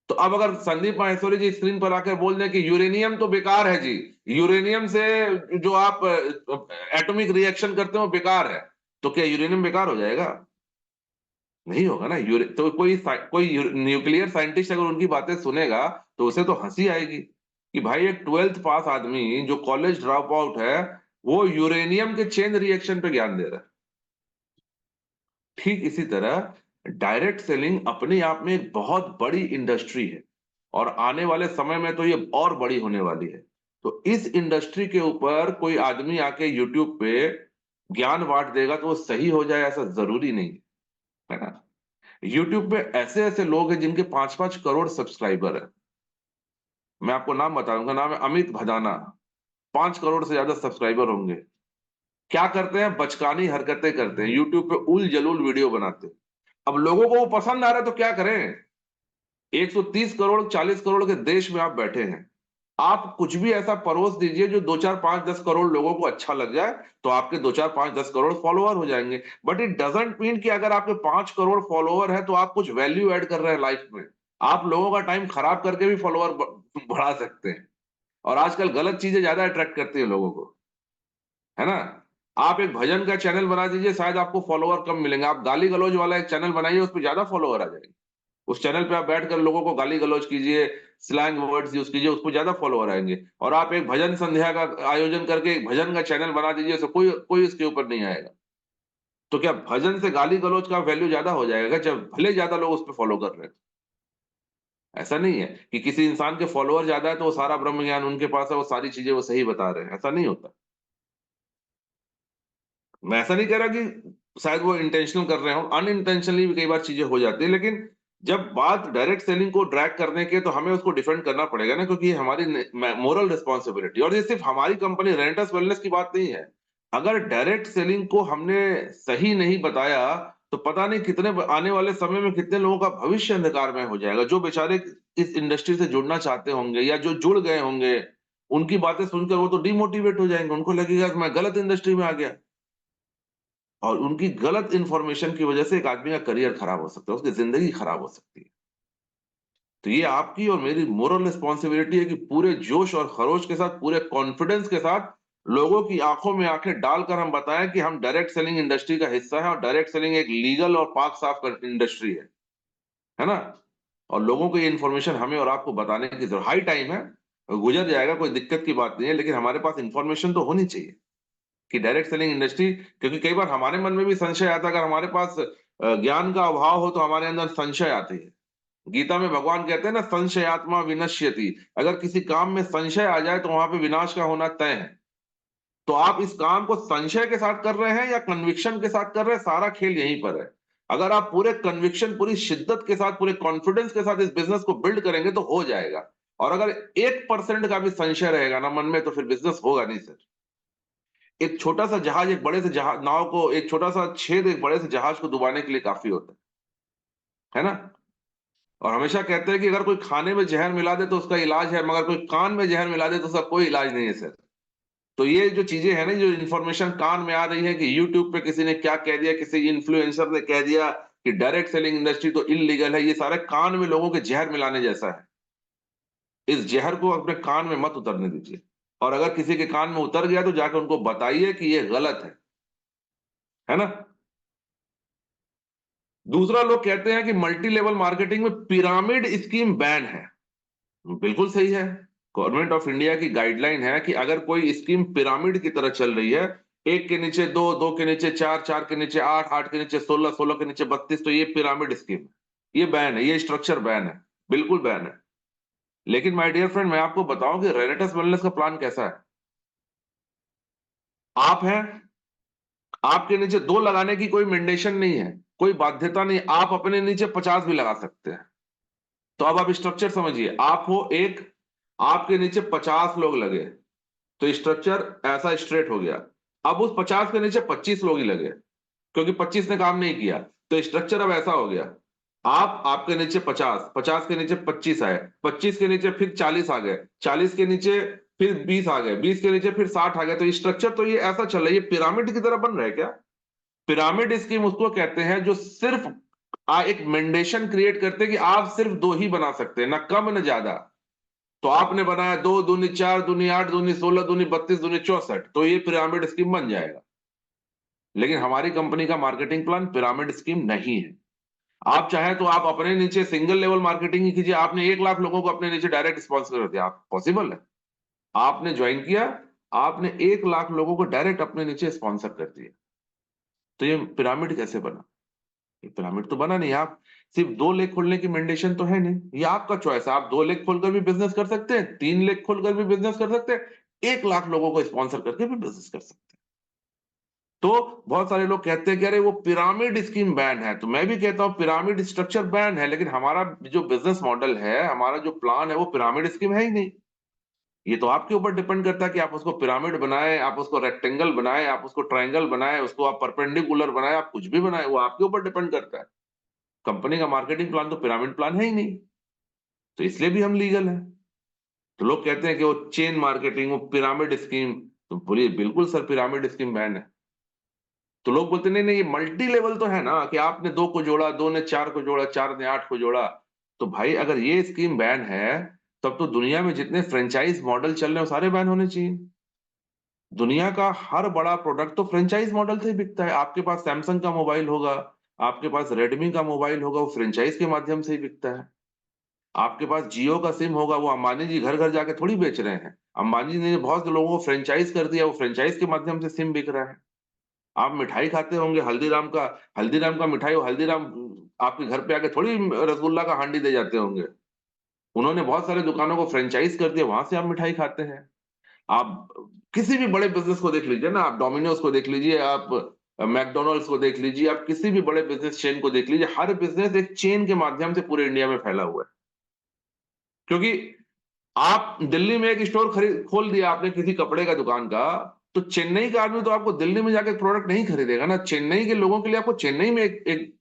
S1: तो अब अगर संदीप माहेश्वरी जी स्क्रीन पर आकर बोल दें कि यूरेनियम तो बेकार है जी, यूरेनियम से जो आप एटॉमिक रिएक्शन करते हो वो बेकार है, तो क्या यूरेनियम बेकार हो जाएगा? नहीं होगा ना। तो कोई न्यूक्लियर साइंटिस्ट अगर उनकी बातें सुनेगा, तो उसे तो हंसी आएगी कि भाई एक 12th पास आदमी जो कॉलेज ड्रॉप आउट है, वो यूरेनियम के चेन रिएक्शन पे ज्ञान दे रहा है। ठीक इसी तरह डायरेक्ट सेलिंग अपने आप में एक बहुत बड़ी इंडस्ट्री है और आने वाले समय में तो ये और बड़ी होने वाली है। तो इस इंडस्ट्री के ऊपर कोई आदमी आके यूट्यूब पे ज्ञान बांट देगा तो वो सही हो जाए ऐसा जरूरी नहीं है ना। यूट्यूब पे ऐसे ऐसे लोग हैं जिनके 5-5 करोड़ सब्सक्राइबर है। मैं आपको नाम बताऊंगा, नाम है अमित भदाना। 5 करोड़ से ज्यादा सब्सक्राइबर होंगे। क्या करते हैं? बचकानी हरकतें करते हैं, यूट्यूब पे उल जलूल वीडियो बनाते हैं। अब लोगों को वो पसंद आ रहा है तो क्या करें? 130 करोड़ 40 करोड़ के देश में आप बैठे हैं। आप कुछ भी ऐसा परोस दीजिए जो 2 4 5 10 करोड़ लोगों को अच्छा लग जाए, तो आपके 2 4 5 10 करोड़ फॉलोअर हो जाएंगे। बट इट डजंट मीन कि अगर आपके 5 करोड़ फॉलोअर है तो आप कुछ वैल्यू ऐड कर रहे हैं लाइफ में। आप लोगों का टाइम खराब करके भी फॉलोअर बढ़ा सकते हैं। और आजकल गलत चीजें ज्यादा अट्रैक्ट करती है लोगों को, है ना? आप एक भजन का चैनल बना दीजिए, शायद आपको फॉलोअर कम मिलेंगे। आप गाली गलौज वाला एक चैनल बनाइए, उस पे ज्यादा फॉलोअर आ जाएंगे। उस चैनल पे आप बैठकर लोगों को गाली-गलौज कीजिए, स्लैंग वर्ड्स यूज़ कीजिए, उसको ज़्यादा फॉलोवर आएँगे। और आप एक भजन संध्या का आयोजन करके एक भजन का चैनल बना दीजिए, तो कोई कोई उसके ऊपर नहीं आएगा। तो क्या भजन से गाली-गलौज का वैल्यू ज़्यादा हो जाएगा क्या? जब भले ज़्यादा लोग उस पे फॉलो कर रहे हैं। ऐसा नहीं है कि किसी इंसान के फॉलोवर ज़्यादा है तो वो सारा ब्रह्म ज्ञान उनके पास है, वो सारी चीज़ें वो सही बता रहे हैं, ऐसा नहीं होता। मैं ऐसा नहीं कह रहा कि शायद वो इंटेंशनल कर रहे हों, अनइंटेंशनली भी कई बार चीज़ें हो जाती हैं, लेकिन जब बात डायरेक्ट सेलिंग को ड्रैग करने की है, तो हमें उसको डिफेंड करना पड़ेगा ना, क्योंकि ये हमारी मोरल रिस्पॉन्सिबिलिटी। और ये सिर्फ हमारी कंपनी रेंटस वेलनेस की बात नहीं है। अगर डायरेक्ट सेलिंग को हमने सही नहीं बताया, तो पता नहीं कितने आने वाले समय में कितने लोगों का भविष्य अंधकारमय हो जाएगा। जो बेचारे इस इंडस्ट्री से जुड़ना चाहते होंगे या जो जुड़ गए होंगे, उनकी बातें सुनकर वो तो डिमोटिवेट हो जाएंगे। उनको लगेगा कि मैं गलत इंडस्ट्री में आ गया। और उनकी गलत इन्फॉर्मेशन की वजह से एक आदमी का करियर खराब हो सकता है, उसकी ज़िंदगी खराब हो सकती है। तो ये आपकी और मेरी मोरल रिस्पॉन्सिबिलिटी है कि पूरे जोश और खरोश के साथ, पूरे कॉन्फिडेंस के साथ लोगों की आँखों में आँखें डालकर हम बताएँ कि हम डायरेक्ट सेलिंग इंडस्ट्री का हिस्सा हैं और डायरेक्ट सेलिंग एक लीगल और पाक-साफ इंडस्ट्री है ना? और लोगों को ये इन्फॉर्मेशन हमें और आपको बताने की हाई टाइम है, गुज़र जाएगा, कोई दिक्कत की बात नहीं है, लेकिन हमारे पास इन्फॉर्मेशन तो होनी चाहिए। कि डायरेक्ट सेलिंग इंडस्ट्री, क्योंकि कई बार हमारे मन में भी संशय आता है, अगर हमारे पास ज्ञान का अभाव हो तो हमारे अंदर संशय आती है। गीता में भगवान कहते हैं ना, संशयात्मा विनश्यति। अगर किसी काम में संशय आ जाए तो वहां पे विनाश का होना तय है। तो आप इस काम को संशय के साथ कर रहे हैं या कन्विक्शन के साथ कर रहे हैं, सारा खेल यहीं पर है। अगर आप पूरे कन्विक्शन, पूरी शिद्दत के साथ, पूरे कॉन्फिडेंस के साथ इस बिजनेस को बिल्ड करेंगे तो हो जाएगा। और अगर 1% का भी संशय रहेगा ना मन में, तो फिर बिजनेस होगा नहीं सर। एक छोटा-सा जहाज एक बड़े से नाव को, एक छोटा-सा छेद एक बड़े से जहाज को डुबाने के लिए काफ़ी होता है ना? और हमेशा कहते हैं कि अगर कोई खाने में ज़हर मिला दे तो उसका इलाज है, मगर कोई कान में ज़हर मिला दे तो उसका कोई इलाज नहीं है सर। तो ये जो चीज़ें हैं ना, जो इन्फॉर्मेशन कान में आ रही है कि यूट्यूब पे किसी ने क्या कह दिया, किसी इन्फ्लुएंसर ने कह दिया कि डायरेक्ट सेलिंग इंडस्ट्री तो इल्लीगल है, ये सारे कान में लोगों के ज़हर मिलाने जैसा है। इस ज़हर को अपने कान में मत उतरने दीजिए। और अगर किसी के कान में उतर गया तो जाके उनको बताइए कि ये गलत है ना? दूसरा, लोग कहते हैं कि मल्टी लेवल मार्केटिंग में पिरामिड स्कीम बैन है। बिल्कुल सही है। गवर्नमेंट ऑफ इंडिया की गाइडलाइन है कि अगर कोई स्कीम पिरामिड की तरह चल रही है, एक के नीचे दो, दो के नीचे चार, चार के नीचे आठ, आठ के नीचे 16, 16 के नीचे 32, तो ये पिरामिड स्कीम है, ये बैन है, ये स्ट्रक्चर बैन है, बिल्कुल बैन है। लेकिन माय डियर फ्रेंड, मैं आपको बताऊं कि रेनेटस वेलनेस का प्लान कैसा है। आप हैं, आपके नीचे दो लगाने की कोई मैंडेशन नहीं है, कोई बाध्यता नहीं, आप अपने नीचे 50 भी लगा सकते हैं। तो अब आप स्ट्रक्चर समझिए, आप हो एक, आपके नीचे 50 लोग लगे, तो स्ट्रक्चर ऐसा स्ट्रेट हो गया। अब उस 50 के नीचे 25 लोग ही लगे, क्योंकि 25 ने काम नहीं किया, तो स्ट्रक्चर अब ऐसा हो गया। आप, आपके नीचे 50, 50 के नीचे 25 आए, 25 के नीचे फिर 40 आ गए, 40 के नीचे फिर 20 आ गए, 20 के नीचे फिर 60 आ गए। तो स्ट्रक्चर तो ये ऐसा चल रहा है, ये पिरामिड की तरह बन रहा है क्या। पिरामिड स्कीम उसको कहते हैं जो सिर्फ एक मेंडेशन क्रिएट करते हैं कि आप सिर्फ दो ही बना सकते हैं, ना कम ना ज्यादा। तो आपने बनाया दो दूनी 4, दूनी 8, दूनी 16, दूनी 32, दूनी 64, तो ये पिरामिड स्कीम बन जाएगा। लेकिन हमारी कंपनी का मार्केटिंग प्लान पिरामिड स्कीम नहीं है। आप चाहे तो आप अपने नीचे सिंगल लेवल मार्केटिंग ही कीजिए, आपने 1 लाख लोगों को अपने नीचे डायरेक्ट स्पॉन्सर कर दिया, आप पॉसिबल है। आपने ज्वाइन किया, आपने 1 लाख लोगों को डायरेक्ट अपने नीचे स्पॉन्सर कर दिया, तो ये पिरामिड कैसे बना। ये पिरामिड तो बना नहीं। आप सिर्फ 2 लेख खोलने की मैंडेशन तो है नहीं, ये आपका चॉइस है। आप 2 लेख खोलकर भी बिजनेस कर सकते हैं, 3 लेख खोलकर भी बिजनेस कर सकते हैं, 1 लाख लोगों को स्पॉन्सर करके भी बिजनेस कर सकते हैं। तो बहुत सारे लोग कहते हैं कि अरे वो पिरामिड स्कीम बैन है, तो मैं भी कहता हूं पिरामिड स्ट्रक्चर बैन है, लेकिन हमारा जो बिजनेस मॉडल है, हमारा जो प्लान है, वो पिरामिड स्कीम है ही नहीं। ये तो आपके ऊपर डिपेंड करता है कि आप उसको पिरामिड बनाए, आप उसको रेक्टेंगल बनाए, आप उसको ट्रायंगल बनाए, उसको आप परपेंडिकुलर बनाए, आप कुछ भी बनाए, वो आपके ऊपर डिपेंड करता है। कंपनी का मार्केटिंग प्लान तो पिरामिड प्लान है ही नहीं, तो इसलिए भी हम लीगल है। तो लोग कहते हैं कि वो चेन मार्केटिंग, वो पिरामिड स्कीम, तो बोलिए बिल्कुल सर, पिरामिड स्कीम बैन है। तो लोग बोलते नहीं नहीं, ये मल्टी लेवल तो है ना, कि आपने दो को जोड़ा, दो ने चार को जोड़ा, चार ने आठ को जोड़ा। तो भाई अगर ये स्कीम बैन है, तब तो दुनिया में जितने फ्रेंचाइज मॉडल चल रहे हैं वो सारे बैन होने चाहिए। दुनिया का हर बड़ा प्रोडक्ट तो फ्रेंचाइज मॉडल से ही बिकता है। आपके पास सैमसंग का मोबाइल होगा, आपके पास रेडमी का मोबाइल होगा, वो फ्रेंचाइज के माध्यम से ही बिकता है। आपके पास जियो का सिम होगा, वो अंबानी जी घर घर जाके थोड़ी बेच रहे हैं। अंबानी जी ने बहुत से लोगों को फ्रेंचाइज कर दिया, वो फ्रेंचाइज के माध्यम से सिम बिक रहा है। आप मिठाई खाते होंगे हल्दीराम का, हल्दीराम का मिठाई, वो हल्दीराम आपके घर पे आके थोड़ी रसगुल्ला का हांडी दे जाते होंगे। उन्होंने बहुत सारे दुकानों को फ्रेंचाइज कर दिया, वहां से आप मिठाई खाते हैं। आप किसी भी बड़े बिजनेस को देख लीजिए ना, आप डोमिनोज को देख लीजिए, आप मैकडोनल्ड्स को देख लीजिए, आप किसी भी बड़े बिजनेस चेन को देख लीजिए, हर बिजनेस एक चेन के माध्यम से पूरे इंडिया में फैला हुआ है। क्योंकि आप दिल्ली में एक स्टोर खरीद खोल दिया आपने किसी कपड़े का दुकान का, तो चेन्नई का आदमी तो आपको दिल्ली में जाके प्रोडक्ट नहीं खरीदेगा ना। चेन्नई के लोगों के लिए आपको चेन्नई में एक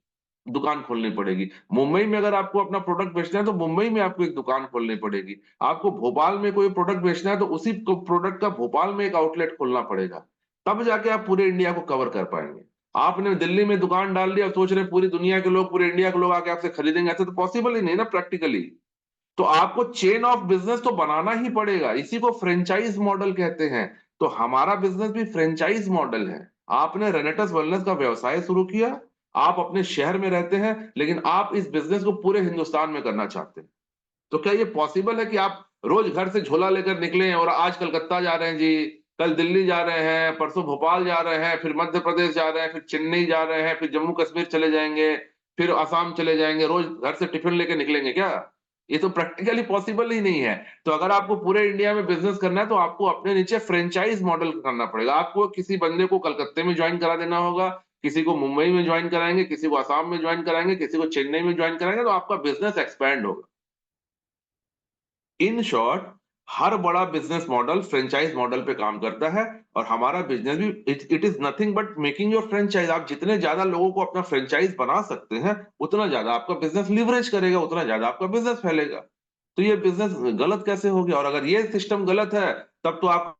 S1: दुकान खोलनी पड़ेगी। मुंबई में अगर आपको अपना प्रोडक्ट बेचना है तो मुंबई में आपको एक दुकान खोलनी पड़ेगी। आपको भोपाल में कोई प्रोडक्ट बेचना है तो उसी प्रोडक्ट का भोपाल में एक आउटलेट खोलना पड़ेगा। तब जाके आप पूरे इंडिया को कवर कर पाएंगे। आपने दिल्ली में दुकान डाल दिया, सोच रहे पूरी दुनिया के लोग, पूरे इंडिया के लोग आके आपसे खरीदेंगे, ऐसे तो पॉसिबल ही नहीं ना प्रैक्टिकली। तो आपको चेन ऑफ बिजनेस तो बनाना ही पड़ेगा, इसी को फ्रेंचाइज मॉडल कहते हैं। तो हमारा बिजनेस भी फ्रेंचाइज मॉडल है। आपने रेनेटस वेलनेस का व्यवसाय शुरू किया, आप अपने शहर में रहते हैं, लेकिन आप इस बिजनेस को पूरे हिंदुस्तान में करना चाहते हैं। तो क्या ये पॉसिबल है कि आप रोज घर से झोला लेकर निकले और आज कलकत्ता जा रहे हैं जी, कल दिल्ली जा रहे हैं, परसों भोपाल जा रहे हैं, फिर मध्य प्रदेश जा रहे हैं, फिर चेन्नई जा रहे हैं, फिर जम्मू कश्मीर चले जाएंगे, फिर असम चले जाएंगे, रोज घर से टिफिन लेके निकलेंगे क्या। ये तो प्रैक्टिकली पॉसिबल ही नहीं है। तो अगर आपको पूरे इंडिया में बिजनेस करना है तो आपको अपने नीचे फ्रेंचाइज मॉडल करना पड़ेगा। आपको किसी बंदे को कलकत्ते में ज्वाइन करा देना होगा, किसी को मुंबई में ज्वाइन कराएंगे, किसी को असम में ज्वाइन कराएंगे, किसी को चेन्नई में ज्वाइन कराएंगे, तो आपका बिजनेस एक्सपैंड होगा। इन शॉर्ट, हर बड़ा बिजनेस मॉडल फ्रेंचाइज मॉडल पे काम करता है। और हमारा बिजनेस भी it is nothing but making your franchise. आप जितने ज्यादा लोगों को अपना फ्रेंचाइज बना सकते हैं, उतना ज्यादा आपका बिजनेस लीवरेज करेगा, उतना ज्यादा आपका बिजनेस फैलेगा। तो ये बिजनेस गलत कैसे हो गया। और अगर ये सिस्टम गलत है, तब तो आप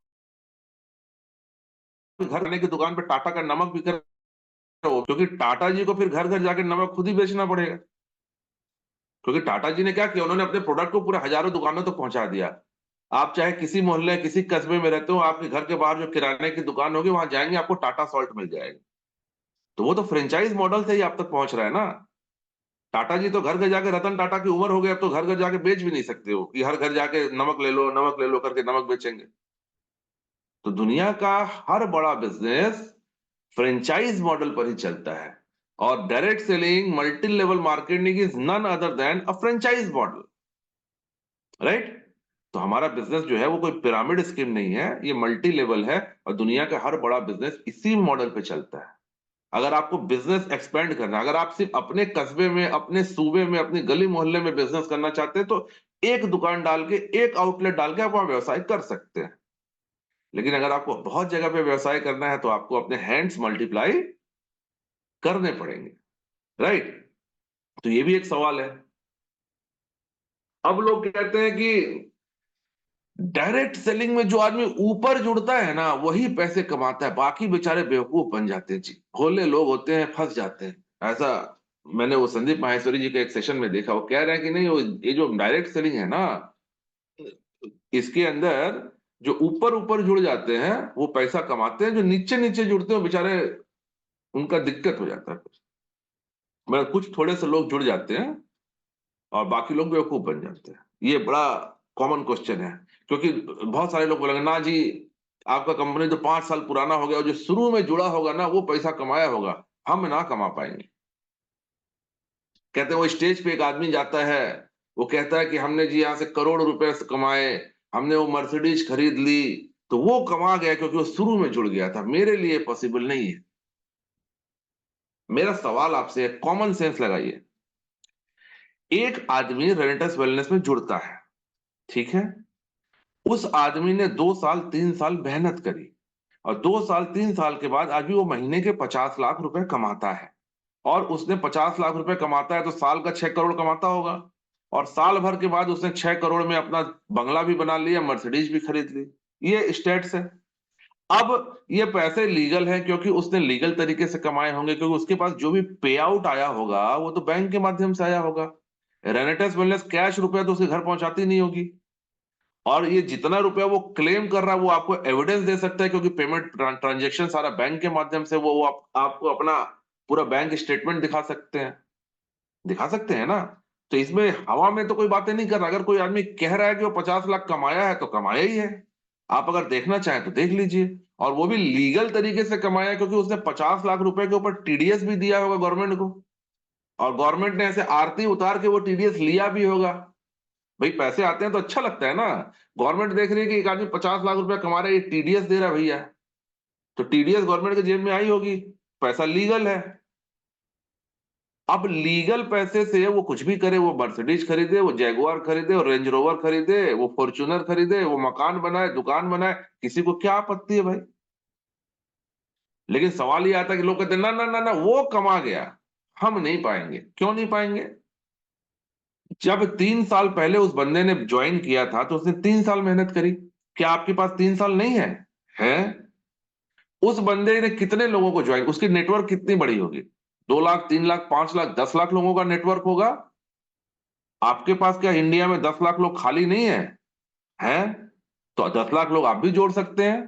S1: घर आने की दुकान पे टाटा का नमक बिक रहा हो, क्योंकि टाटा जी को फिर घर घर जाके नमक खुद ही बेचना पड़ेगा। क्योंकि टाटा जी ने क्या किया, उन्होंने अपने प्रोडक्ट को पूरे हजारों दुकानों तक पहुंचा दिया। आप चाहे किसी मोहल्ले किसी कस्बे में रहते हो, आपके घर के बाहर जो किराने की दुकान होगी, वहां जाएंगे आपको टाटा सॉल्ट मिल जाएगा। तो वो तो फ्रेंचाइज मॉडल से ही आप तक पहुंच रहा है ना। टाटा जी तो घर घर जाके, रतन टाटा की उम्र हो गई, अब तो घर घर जाके बेच भी नहीं सकते हो कि हर घर जाके नमक ले लो करके नमक बेचेंगे। तो दुनिया का हर बड़ा बिजनेस फ्रेंचाइज मॉडल पर ही चलता है, और direct selling, multi level marketing is none other than a franchise model, right. तो हमारा बिजनेस जो है वो कोई पिरामिड स्कीम नहीं है, ये मल्टी लेवल है, और दुनिया का हर बड़ा बिजनेस इसी मॉडल पे चलता है। अगर आपको बिजनेस एक्सपेंड करना है, अगर आप सिर्फ अपने कस्बे में, अपने सूबे में, अपनी गली मोहल्ले में बिजनेस करना चाहते हैं, तो एक दुकान डाल के, एक आउटलेट डाल के आप वहां व्यवसाय कर सकते हैं। लेकिन अगर आपको बहुत जगह पे व्यवसाय करना है, तो आपको अपने हैंड्स मल्टीप्लाई करने पड़ेंगे, राइट। तो ये भी एक सवाल है। अब लोग कहते हैं कि डायरेक्ट सेलिंग में जो आदमी ऊपर जुड़ता है ना, वही पैसे कमाता है, बाकी बेचारे बेवकूफ बन जाते हैं जी, भोले लोग होते हैं, फंस जाते हैं। ऐसा मैंने वो संदीप माहेश्वरी जी के एक सेशन में देखा, वो कह रहे हैं कि नहीं, वो ये जो डायरेक्ट सेलिंग है ना, इसके अंदर जो ऊपर ऊपर जुड़ जाते हैं वो पैसा कमाते हैं, जो नीचे नीचे जुड़ते हैं बेचारे, उनका दिक्कत हो जाता है। मतलब कुछ थोड़े से लोग जुड़ जाते हैं और बाकी लोग बेवकूफ बन जाते हैं। ये बड़ा कॉमन क्वेश्चन है, क्योंकि बहुत सारे लोग बोलेंगे ना जी, आपका कंपनी तो 5 साल पुराना हो गया, और जो शुरू में जुड़ा होगा ना वो पैसा कमाया होगा, हम ना कमा पाएंगे। कहते हैं वो स्टेज पे एक आदमी जाता है, वो कहता है कि हमने जी यहाँ से करोड़ रुपए से कमाए, हमने वो मर्सिडीज खरीद ली, तो वो कमा गया क्योंकि वो शुरू में जुड़ गया था, मेरे लिए पॉसिबल नहीं है। मेरा सवाल आपसे, कॉमन सेंस लगाइए। एक आदमी रेनेटस वेलनेस में जुड़ता है, ठीक है। उस आदमी ने 2 साल 3 साल मेहनत करी, और 2 साल 3 साल के बाद आज भी वो महीने के 50 लाख रुपए कमाता है। और उसने 50 लाख रुपए कमाता है तो साल का 6 करोड़ कमाता होगा, और साल भर के बाद उसने 6 करोड़ में अपना बंगला भी बना लिया, मर्सिडीज भी खरीद ली। ये स्टेट्स है। अब ये पैसे लीगल है क्योंकि उसने लीगल तरीके से कमाए होंगे, क्योंकि उसके पास जो भी पे आउट आया होगा वो तो बैंक के माध्यम से आया होगा। रेनेटेस वेलनेस कैश रुपया तो उसके घर पहुंचाती नहीं होगी। और ये जितना रुपया वो क्लेम कर रहा है वो आपको एविडेंस दे सकता है, क्योंकि पेमेंट ट्रांजैक्शन सारा बैंक के माध्यम से, वो आपको अपना पूरा बैंक स्टेटमेंट दिखा सकते हैं ना। तो इसमें हवा में तो कोई बातें नहीं कर रहा। अगर कोई आदमी कह रहा है कि वो 50 लाख कमाया है तो कमाया ही है, आप अगर देखना चाहें तो देख लीजिए। और वो भी लीगल तरीके से कमाया है, क्योंकि उसने 50 लाख रुपए के ऊपर टीडीएस भी दिया होगा गवर्नमेंट को, और गवर्नमेंट ने ऐसे आरती उतार के वो टीडीएस लिया भी होगा। भाई पैसे आते हैं तो अच्छा लगता है ना। गवर्नमेंट देख रही है कि एक आदमी 50 लाख रुपया कमा रहा है, ये टीडीएस दे रहा है भैया, तो टीडीएस गवर्नमेंट के जेब में आई होगी, पैसा लीगल है। अब लीगल पैसे से वो कुछ भी करे, वो मर्सिडीज खरीदे, वो जैगुआर खरीदे, वो रेंज रोवर खरीदे, वो फॉर्च्यूनर खरीदे, वो मकान बनाए, दुकान बनाए, किसी को क्या आपत्ति है भाई। लेकिन सवाल ये आता है कि लोग कहते हैं ना ना ना ना, वो कमा गया, हम नहीं पाएंगे। क्यों नहीं पाएंगे? जब 3 साल पहले उस बंदे ने ज्वाइन किया था तो उसने 3 साल मेहनत करी। क्या आपके पास 3 साल नहीं है? है। उस बंदे ने कितने लोगों को ज्वाइन, उसकी नेटवर्क कितनी बड़ी होगी? 2 लाख, 3 लाख, 5 लाख, 10 लाख लोगों का नेटवर्क होगा। आपके पास क्या इंडिया में 10 लाख लोग खाली नहीं है? हैं? तो 10 लाख लोग आप भी जोड़ सकते हैं।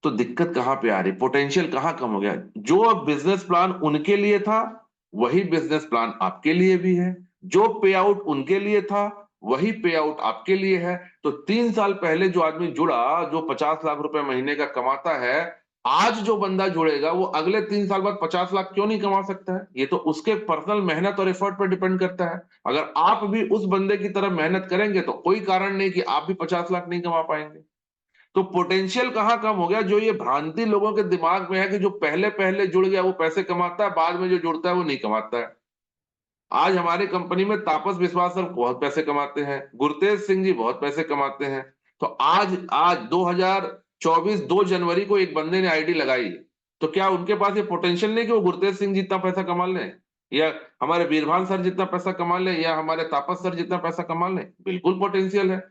S1: तो दिक्कत कहां पे आ रही, पोटेंशियल कहां कम हो गया? जो बिजनेस प्लान उनके लिए था वही बिजनेस प्लान आपके लिए भी है। जो पे आउट उनके लिए था वही पे आउट आपके लिए है। तो 3 साल पहले जो आदमी जुड़ा, जो 50 लाख रुपए महीने का कमाता है, आज जो बंदा जुड़ेगा वो अगले 3 साल बाद 50 लाख क्यों नहीं कमा सकता है? ये तो उसके पर्सनल मेहनत और एफर्ट पर डिपेंड करता है। अगर आप भी उस बंदे की तरह मेहनत करेंगे तो कोई कारण नहीं कि आप भी 50 लाख नहीं कमा पाएंगे। तो पोटेंशियल कहां कम हो गया? जो ये भ्रांति लोगों के दिमाग में है कि जो पहले पहले जुड़ गया वो पैसे कमाता है, बाद में जो जुड़ता है वो नहीं कमाता है। आज हमारी कंपनी में तापस विश्वास सर बहुत पैसे कमाते हैं, गुरतेज सिंह जी बहुत पैसे कमाते हैं। तो आज आज 2024 2 जनवरी को एक बंदे ने आईडी लगाई, तो क्या उनके पास ये पोटेंशियल नहीं कि वो गुरतेज सिंह जितना पैसा कमा लें, या हमारे बीरभान सर जितना पैसा कमा लें, या हमारे तापस सर जितना पैसा कमा लें? बिल्कुल पोटेंशियल है।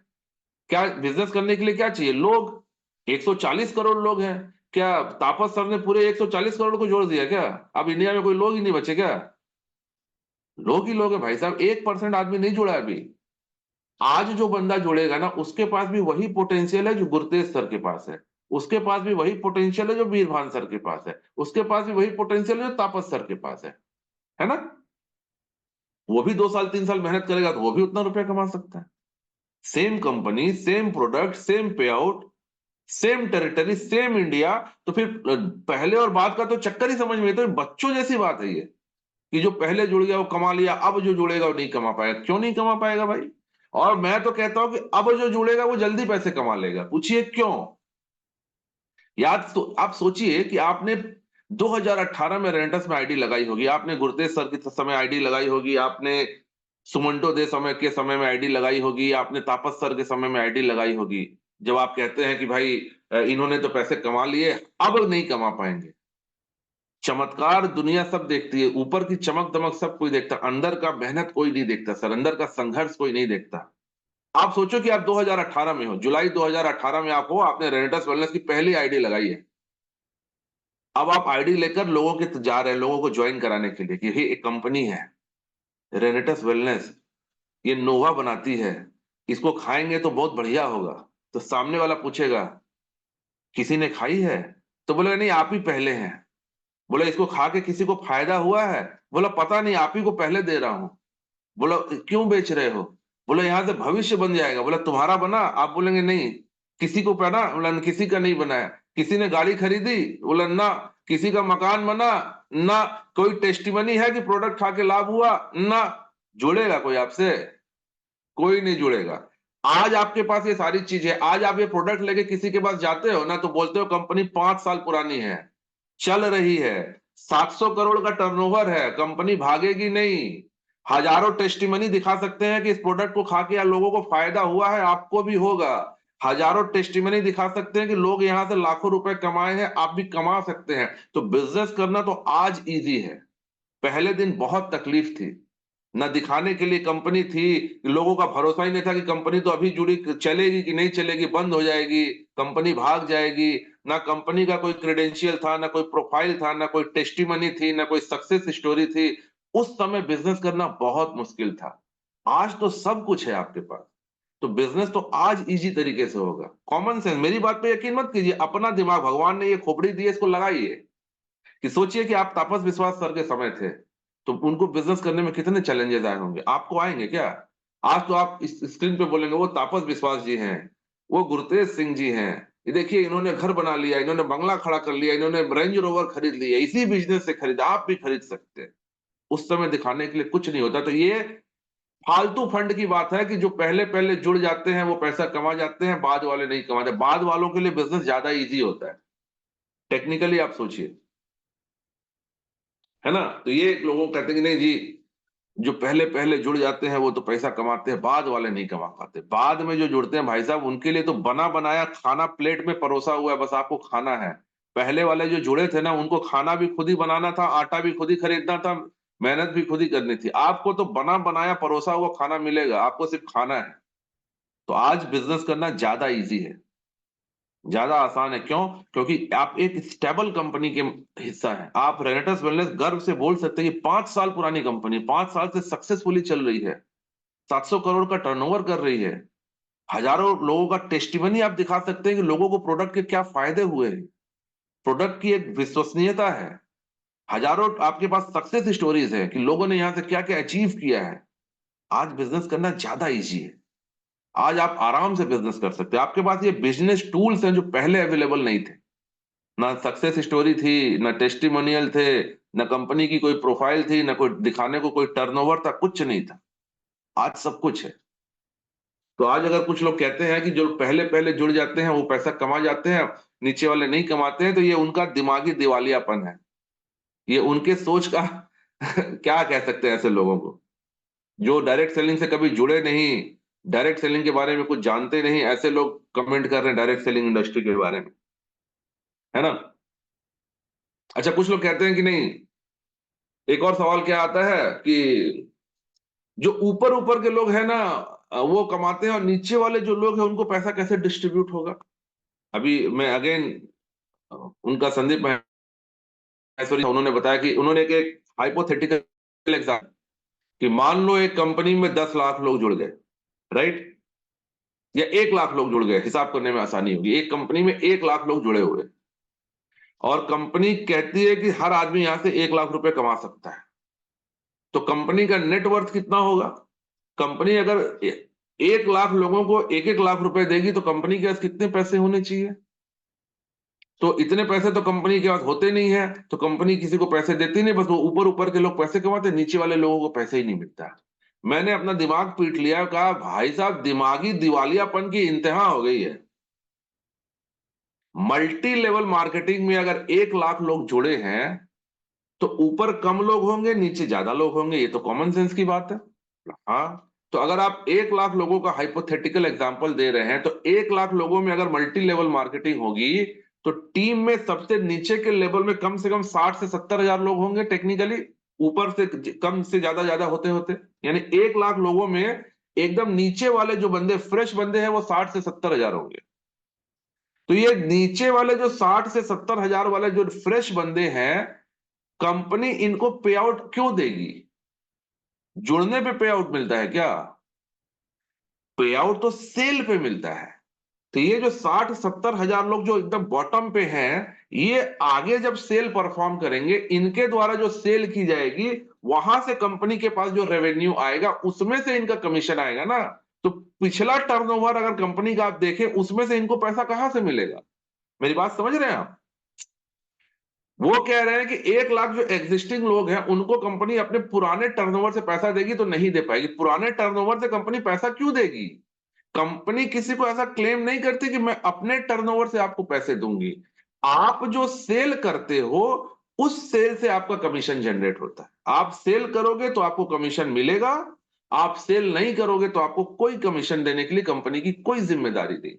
S1: क्या बिजनेस करने के लिए क्या चाहिए? लोग 140 करोड़ लोग हैं। क्या तापस सर ने पूरे 140 करोड़ को जोड़ दिया क्या? अब इंडिया में कोई लोग ही नहीं बचे क्या? लोग ही लोग है भाई साहब, 1% आदमी नहीं जुड़ा है अभी। आज जो बंदा जुड़ेगा ना, उसके पास भी वही पोटेंशियल है जो गुरतेज सर के पास है, उसके पास भी वही पोटेंशियल है जो बीरभान सर के पास है, उसके पास भी वही पोटेंशियल है जो तापस सर के पास है। है ना? वो भी 2 साल 3 साल मेहनत करेगा तो वो भी उतना रुपया कमा सकता है। Same company, same product, same pay out, same territory, same India. तो फिर पहले और बाद का तो चक्कर ही समझ में, तो बच्चों जैसी बात है ये, कि जो पहले जुड़ गया वो कमा लिया, अब जो जुड़ेगा वो नहीं कमा पाएगा। क्यों नहीं कमा पाएगा भाई? और मैं तो कहता हूं कि अब जो जुड़ेगा वो जल्दी पैसे कमा लेगा। पूछिए क्यों? याद तो आप सोचिए कि आपने 2018 में रेंटस में आईडी लगाई होगी, आपने गुरतेज सर के समय आईडी लगाई होगी, आपने सुमंटो दे समय के समय में आईडी लगाई होगी, आपने तापस सर के समय में आईडी लगाई होगी। जब आप कहते हैं कि भाई इन्होंने तो पैसे कमा लिए, अब नहीं कमा पाएंगे। चमत्कार दुनिया सब देखती है, ऊपर की चमक दमक सब कोई देखता, अंदर का मेहनत कोई नहीं देखता सर, अंदर का संघर्ष कोई नहीं देखता। आप सोचो कि आप 2018 में हो, जुलाई 2018 में आप हो, आपने रेनेटस वेलनेस की पहली आईडी लगाई है। अब आप आईडी लेकर लोगों के जा रहे हैं, लोगों को ज्वाइन कराने के लिए कि ये एक कंपनी है रेनेटस वेलनेस, ये नोवा बनाती है, इसको खाएंगे तो बहुत बढ़िया होगा। तो सामने वाला पूछेगा किसी ने खाई है? तो बोले नहीं, आप ही पहले हैं। बोले इसको खा के किसी को फायदा हुआ है? बोला पता नहीं, आप ही को पहले दे रहा हूं। बोला क्यों बेच रहे हो? बोला यहां से भविष्य बन जाएगा। बोला तुम्हारा बना? आप बोलेंगे नहीं। किसी को पहना? बोला किसी का नहीं बनाया। किसी ने गाड़ी खरीदी? बोला ना। किसी का मकान बना? ना। कोई टेस्टिमनी है कि प्रोडक्ट खा के लाभ हुआ? ना। जुड़ेगा कोई आपसे? कोई नहीं जुड़ेगा। आज आपके पास ये सारी चीजें, आज आप ये प्रोडक्ट लेके किसी के पास जाते हो ना, तो बोलते हो कंपनी 5 साल पुरानी है, चल रही है, 700 करोड़ का टर्नओवर है, कंपनी भागेगी नहीं। हजारों टेस्टिमनी दिखा सकते हैं कि इस प्रोडक्ट को खा के या लोगों को फायदा हुआ है, आपको भी होगा। हजारों टेस्टिमनी दिखा सकते हैं कि लोग यहां से लाखों रुपए कमाए हैं, आप भी कमा सकते हैं। तो बिजनेस करना तो आज इजी है, पहले दिन बहुत तकलीफ थी। ना दिखाने के लिए कंपनी थी, लोगों का भरोसा ही नहीं था कि कंपनी तो अभी जुड़ी, चलेगी कि नहीं चलेगी, बंद हो जाएगी, कंपनी भाग जाएगी। ना कंपनी का कोई क्रेडेंशियल था, ना कोई प्रोफाइल था, ना कोई टेस्टिमनी थी, ना कोई सक्सेस स्टोरी थी। उस समय बिजनेस करना बहुत मुश्किल था। आज तो सब कुछ है आपके पास, तो बिजनेस तो आज इजी तरीके से होगा। कॉमन सेंस, मेरी बात पे यकीन मत कीजिए, अपना दिमाग, भगवान ने ये खोपड़ी दी है, इसको लगाइए। कि सोचिए कि आप तापस विश्वास सर के समय थे, तो उनको बिजनेस करने में कितने चैलेंजेस आए होंगे, आपको आएंगे क्या? आज तो आप इस स्क्रीन पे बोलेंगे वो तापस विश्वास जी हैं, वो गुरतेज सिंह जी हैं, ये देखिए इन्होंने घर बना लिया, इन्होंने बंगला खड़ा कर लिया, इन्होंने रेंज रोवर खरीद लिया, इसी बिजनेस से खरीदा, आप भी खरीद सकते हैं। उस समय दिखाने के लिए कुछ नहीं होता। तो ये फालतू फंड की बात है कि जो पहले पहले जुड़ जाते हैं वो पैसा कमा जाते हैं, बाद वाले नहीं कमाते। बाद वालों के लिए बिजनेस ज्यादा इजी होता है, टेक्निकली आप सोचिए, है ना? तो ये लोगों को कहते हैं कि नहीं जी, जो पहले पहले जुड़ जाते हैं वो तो पैसा कमाते हैं, बाद वाले नहीं कमा पाते। बाद में जो जुड़ते हैं भाई साहब, उनके लिए तो बना बनाया खाना प्लेट में परोसा हुआ है, बस आपको खाना है। पहले वाले जो जुड़े थे ना, उनको खाना भी खुद ही बनाना था, आटा भी खुद ही खरीदना था, मेहनत भी खुद ही करनी थी। आपको तो बना बनाया परोसा हुआ खाना मिलेगा, आपको सिर्फ खाना है। तो आज बिजनेस करना ज्यादा इजी है, ज्यादा आसान है। क्यों? क्योंकि आप एक स्टेबल कंपनी के हिस्सा हैं। आप रेनेटस वेलनेस गर्व से बोल सकते हैं कि 5 साल पुरानी कंपनी, 5 साल से सक्सेसफुली चल रही है, 700 करोड़ का टर्नओवर कर रही है, हजारों लोगों का टेस्टिमनी आप दिखा सकते हैं कि लोगों को प्रोडक्ट के क्या फायदे हुए हैं, प्रोडक्ट की एक विश्वसनीयता है, हजारों आपके पास सक्सेस स्टोरीज है कि लोगों ने यहां से क्या क्या अचीव किया है। आज बिजनेस करना ज्यादा इजी है, आज आप आराम से बिजनेस कर सकते हैं। आपके पास ये बिजनेस टूल्स हैं जो पहले अवेलेबल नहीं थे। ना सक्सेस स्टोरी थी, ना टेस्टिमोनियल थे, ना कंपनी की कोई प्रोफाइल थी, ना कोई दिखाने को कोई टर्नओवर था, कुछ नहीं था। आज सब कुछ है। तो आज अगर कुछ लोग कहते हैं कि जो पहले पहले जुड़ जाते हैं वो पैसा कमा जाते हैं, नीचे वाले नहीं कमाते हैं, तो ये उनका दिमागी दिवालियापन है, ये उनके सोच का क्या कह सकते हैं ऐसे लोगों को, जो डायरेक्ट सेलिंग से कभी जुड़े नहीं, डायरेक्ट सेलिंग के बारे में कुछ जानते नहीं, ऐसे लोग कमेंट कर रहे हैं डायरेक्ट सेलिंग इंडस्ट्री के बारे में, है ना? अच्छा, कुछ लोग कहते हैं कि नहीं, एक और सवाल क्या आता है कि जो ऊपर ऊपर के लोग हैं ना, वो कमाते हैं, और नीचे वाले जो लोग हैं उनको पैसा कैसे डिस्ट्रीब्यूट होगा? अभी मैं अगेन उनका संदीप महेश्वरी, उन्होंने बताया कि उन्होंने एक हाइपोथेटिकल एग्जाम्पल, कि मान लो एक कंपनी में 10 लाख लोग जुड़ गए, राइट? या 1 लाख लोग जुड़ गए, हिसाब करने में आसानी होगी, एक कंपनी में 1 लाख लोग जुड़े हुए, और कंपनी कहती है कि हर आदमी यहां से 1 लाख रुपए कमा सकता है। तो कंपनी का नेटवर्थ कितना होगा? कंपनी अगर 1 लाख लोगों को 1-1 लाख रुपए देगी तो कंपनी के पास कितने पैसे होने चाहिए? तो इतने पैसे तो कंपनी के पास होते नहीं है, तो कंपनी किसी को पैसे देती नहीं, बस वो ऊपर ऊपर के लोग पैसे कमाते, नीचे वाले लोगों को पैसे ही नहीं मिलता। मैंने अपना दिमाग पीट लिया, कहा भाई साहब दिमागी दिवालियापन की इंतहा हो गई है। मल्टी लेवल मार्केटिंग में अगर 1 लाख लोग जुड़े हैं तो ऊपर कम लोग होंगे, नीचे ज्यादा लोग होंगे, ये तो कॉमन सेंस की बात है। हाँ, तो अगर आप 1 लाख लोगों का हाइपोथेटिकल एग्जांपल दे रहे हैं, तो 1 लाख लोगों में अगर मल्टी लेवल मार्केटिंग होगी तो टीम में सबसे नीचे के लेवल में कम से कम 60 से 70 हजार लोग होंगे टेक्निकली, ऊपर से कम से ज्यादा ज्यादा होते होते, यानी 1 लाख लोगों में एकदम नीचे वाले जो बंदे फ्रेश बंदे हैं वो 60 से 70 हजार होंगे। तो ये नीचे वाले जो 60 से 70 हजार वाले जो फ्रेश बंदे हैं, कंपनी इनको पे आउट क्यों देगी? जुड़ने पे पे आउट मिलता है क्या? पे आउट तो सेल पे मिलता है। तो ये जो 60-70 हजार लोग जो एकदम बॉटम पे हैं, ये आगे जब सेल परफॉर्म करेंगे, इनके द्वारा जो सेल की जाएगी वहां से कंपनी के पास जो रेवेन्यू आएगा उसमें से इनका कमीशन आएगा ना। तो पिछला टर्नओवर अगर कंपनी का आप देखें, उसमें से इनको पैसा कहां से मिलेगा? मेरी बात समझ रहे हैं आप? वो कह रहे हैं कि 1 लाख जो एग्जिस्टिंग लोग हैं उनको कंपनी अपने पुराने टर्नओवर से पैसा देगी तो नहीं दे पाएगी। पुराने टर्नओवर से कंपनी पैसा क्यों देगी? कंपनी किसी को ऐसा क्लेम नहीं करती कि मैं अपने टर्नओवर से आपको पैसे दूंगी। आप जो सेल करते हो उस सेल से आपका कमीशन जनरेट होता है। आप सेल करोगे तो आपको कमीशन मिलेगा, आप सेल नहीं करोगे तो आपको कोई कमीशन देने के लिए कंपनी की कोई जिम्मेदारी नहीं।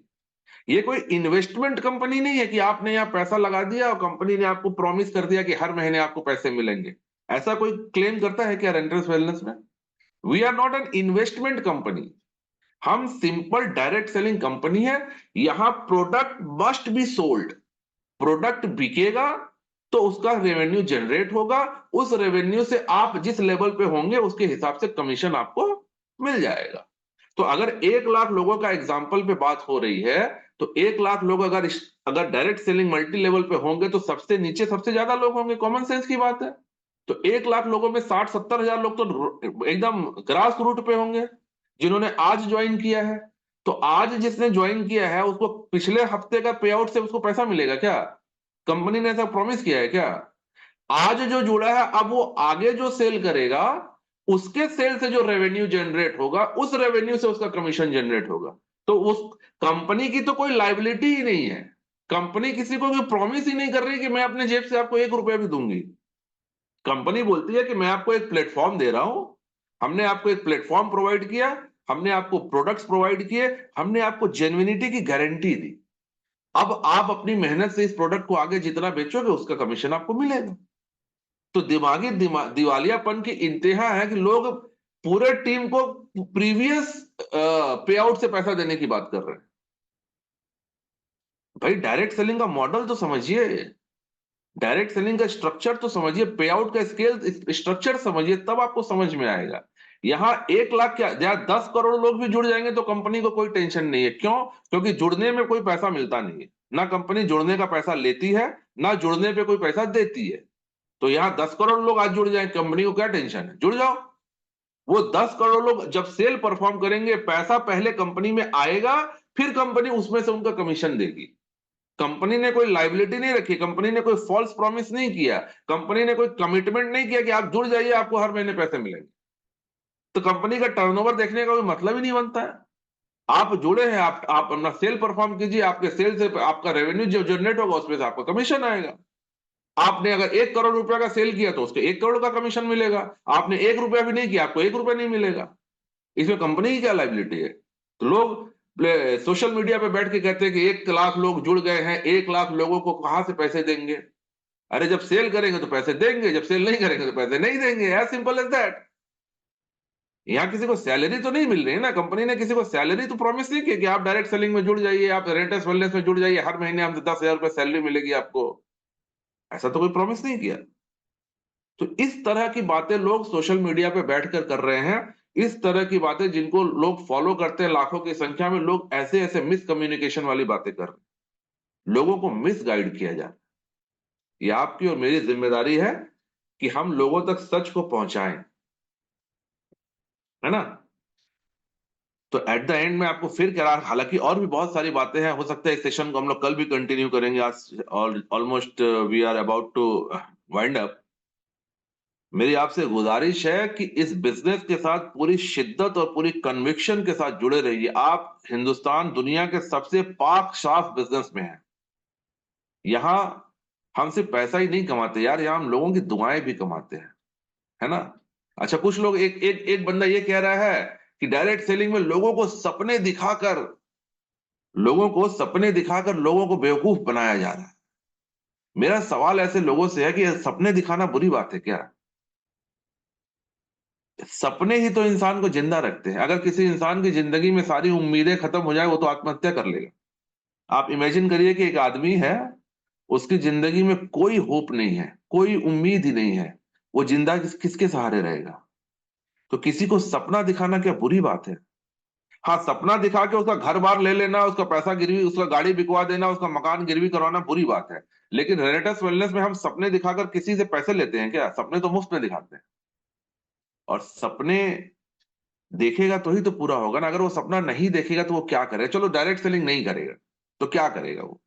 S1: ये कोई इन्वेस्टमेंट कंपनी नहीं है कि आपने यहां पैसा लगा दिया और कंपनी ने आपको प्रॉमिस कर दिया कि हर महीने आपको पैसे मिलेंगे। ऐसा कोई क्लेम करता है क्या रेंटल्स वेलनेस में? We are not an investment company, हम सिंपल डायरेक्ट सेलिंग कंपनी है। यहां product must be sold, product बिकेगा तो उसका रेवेन्यू जनरेट होगा, उस रेवेन्यू से आप जिस लेवल पे होंगे उसके हिसाब से कमीशन आपको मिल जाएगा। तो अगर 1 लाख लोगों का एग्जाम्पल पे बात हो रही है, तो 1 लाख लोग अगर अगर डायरेक्ट सेलिंग मल्टी लेवल पे होंगे तो सबसे नीचे सबसे ज्यादा लोग होंगे, कॉमन सेंस की बात है। तो 1 लाख लोगों में 60-70 हजार लोग तो एकदम ग्रास रूट पे होंगे जिन्होंने आज ज्वाइन किया है। तो आज जिसने ज्वाइन किया है उसको पिछले हफ्ते का पे आउट से उसको पैसा मिलेगा क्या? कंपनी ने ऐसा प्रॉमिस किया है क्या? आज जो जुड़ा है, अब वो आगे जो सेल करेगा उसके सेल से जो रेवेन्यू जनरेट होगा उस रेवेन्यू से उसका कमीशन जनरेट होगा। तो उस कंपनी की तो कोई लाइबिलिटी ही नहीं है। कंपनी किसी को भी प्रॉमिस ही नहीं कर रही कि मैं अपने जेब से आपको 1 रुपया भी दूंगी। कंपनी बोलती है कि मैं आपको एक प्लेटफॉर्म दे रहा हूं, हमने आपको एक प्लेटफॉर्म प्रोवाइड किया, हमने आपको प्रोडक्ट्स प्रोवाइड किए, हमने आपको जेन्युइनिटी की गारंटी दी। अब आप अपनी मेहनत से इस प्रोडक्ट को आगे जितना बेचोगे उसका कमीशन आपको मिलेगा। तो दिवालियापन की इंतहा है कि लोग पूरे टीम को प्रीवियस पे आउट से पैसा देने की बात कर रहे हैं। भाई डायरेक्ट सेलिंग का मॉडल तो समझिए, डायरेक्ट सेलिंग का स्ट्रक्चर तो समझिए, पे आउट का स्केल स्ट्रक्चर समझिए, तब आपको समझ में आएगा। यहां 1 लाख क्या, या 10 करोड़ लोग भी जुड़ जाएंगे तो कंपनी को कोई टेंशन नहीं है। क्यों? क्योंकि जुड़ने में कोई पैसा मिलता नहीं है, ना कंपनी जुड़ने का पैसा लेती है, ना जुड़ने पे कोई पैसा देती है। तो यहां 10 करोड़ लोग आज जुड़ जाए, कंपनी को क्या टेंशन है? जुड़ जाओ। वो 10 करोड़ लोग जब सेल परफॉर्म करेंगे, पैसा पहले कंपनी में आएगा, फिर कंपनी उसमें से उनका कमीशन देगी। कंपनी ने कोई लाइबिलिटी नहीं रखी, कंपनी ने कोई फॉल्स प्रॉमिस नहीं किया, कंपनी ने कोई कमिटमेंट नहीं किया कि आप जुड़ जाइए आपको हर महीने पैसे मिलेंगे। तो कंपनी का टर्नओवर देखने का कोई मतलब ही नहीं बनता है। आप जुड़े हैं, आप अपना सेल परफॉर्म कीजिए, आपके सेल से आपका रेवेन्यू जो जनरेट होगा उसमें से आपका कमीशन आएगा। आपने अगर 1 करोड़ रुपया का सेल किया तो उसके 1 करोड़ का कमीशन मिलेगा। आपने 1 रुपया भी नहीं किया, आपको 1 रुपया नहीं मिलेगा। इसमें कंपनी की क्या लाइबिलिटी है? तो लोग सोशल मीडिया पे बैठ के कहते हैं कि 1 लाख लोग जुड़ गए हैं, 1 लाख लोगों को कहां से पैसे देंगे? अरे जब सेल करेंगे तो पैसे देंगे, जब सेल नहीं करेंगे तो पैसे नहीं देंगे, एज सिंपल एज दैट। यहाँ किसी को सैलरी तो नहीं मिल रही है ना, कंपनी ने किसी को सैलरी तो प्रॉमिस नहीं की कि आप डायरेक्ट सेलिंग में जुड़ जाइए, आप रेंटल्स वेलनेस में जुड़ जाइए, हर महीने हम 10,000 रुपए सैलरी मिलेगी आपको। ऐसा तो कोई प्रॉमिस नहीं किया। तो इस तरह की बातें लोग सोशल मीडिया पे बैठकर कर रहे हैं। इस तरह की बातें जिनको लोग फॉलो करते हैं लाखों की संख्या में, लोग ऐसे ऐसे मिस कम्युनिकेशन वाली बातें कर रहे हैं, लोगों को मिस गाइड किया जा रहा है। ये आपकी और मेरी जिम्मेदारी है कि हम लोगों तक सच को पहुंचाएं। है ना। तो एट द एंड में आपको फिर कह रहा, हालांकि और भी बहुत सारी बातें हैं, हो सकता है इस सेशन को हम लोग कल भी कंटिन्यू करेंगे, आज almost we are about to wind up. मेरी आपसे गुजारिश है कि इस बिजनेस के साथ पूरी शिद्दत और पूरी कन्विक्शन के साथ जुड़े रहिए। आप हिंदुस्तान दुनिया के सबसे पाक साफ बिजनेस में है। यहाँ हम सिर्फ पैसा ही नहीं कमाते यार, यहाँ हम लोगों की दुआएं भी कमाते हैं, है ना। अच्छा, कुछ लोग, एक एक एक बंदा ये कह रहा है कि डायरेक्ट सेलिंग में लोगों को सपने दिखाकर लोगों को बेवकूफ बनाया जा रहा है। मेरा सवाल ऐसे लोगों से है कि सपने दिखाना बुरी बात है क्या? सपने ही तो इंसान को जिंदा रखते हैं। अगर किसी इंसान की जिंदगी में सारी उम्मीदें खत्म हो जाए, वो तो आत्महत्या कर लेगा। आप इमेजिन करिए कि एक आदमी है, उसकी जिंदगी में कोई होप नहीं है, कोई उम्मीद ही नहीं है, वो जिंदा किसके सहारे रहेगा? तो किसी को सपना दिखाना क्या बुरी बात है? हाँ, सपना दिखा के उसका घर बार ले लेना, उसका पैसा गिरवी, उसका गाड़ी बिकवा देना, उसका मकान गिरवी करवाना बुरी बात है। लेकिन रेनेटस वेलनेस में हम सपने दिखाकर किसी से पैसे लेते हैं क्या? सपने तो मुफ्त में दिखाते हैं। और सपने देखेगा तो ही तो पूरा होगा ना। अगर वो सपना नहीं देखेगा तो वो क्या करेगा? चलो डायरेक्ट सेलिंग नहीं करेगा तो क्या करेगा वो?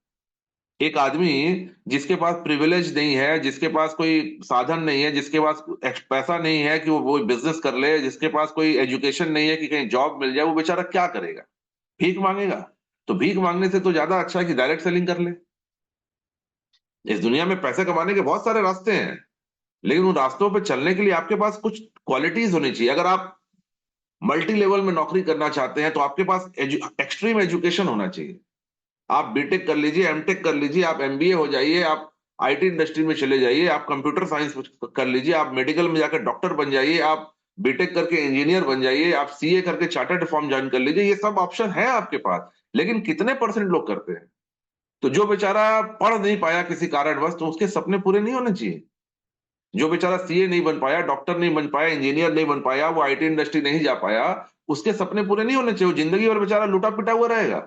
S1: एक आदमी जिसके पास प्रिविलेज नहीं है, जिसके पास कोई साधन नहीं है, जिसके पास पैसा नहीं है कि वो बिजनेस कर ले, जिसके पास कोई एजुकेशन नहीं है कि कहीं जॉब मिल जाए, वो बेचारा क्या करेगा? भीख मांगेगा? तो भीख मांगने से तो ज्यादा अच्छा है कि डायरेक्ट सेलिंग कर ले। इस दुनिया में पैसे कमाने के बहुत सारे रास्ते हैं, लेकिन उन रास्तों पे चलने के लिए आपके पास कुछ क्वालिटीज होनी चाहिए। अगर आप मल्टी लेवल में नौकरी करना चाहते हैं तो आपके पास एक्सट्रीम एजुकेशन होना चाहिए। आप बीटेक कर लीजिए, एमटेक कर लीजिए, आप एमबीए हो जाइए, आप आईटी इंडस्ट्री में चले जाइए, आप कंप्यूटर साइंस कर लीजिए, आप मेडिकल में जाकर डॉक्टर बन जाइए, आप बीटेक करके इंजीनियर बन जाइए, आप सीए करके चार्टर्ड फॉर्म ज्वाइन कर लीजिए। ये सब ऑप्शन है आपके पास, लेकिन कितने परसेंट लोग करते हैं? तो जो बेचारा पढ़ नहीं पाया किसी कारणवश, तो उसके सपने पूरे नहीं होने चाहिए। जो बेचारा सीए नहीं बन पाया, डॉक्टर नहीं बन पाया, इंजीनियर नहीं बन पाया, वो आईटी इंडस्ट्री नहीं जा पाया, उसके सपने पूरे नहीं होने चाहिए। वो जिंदगी भर बेचारा लुटा पिटा हुआ रहेगा।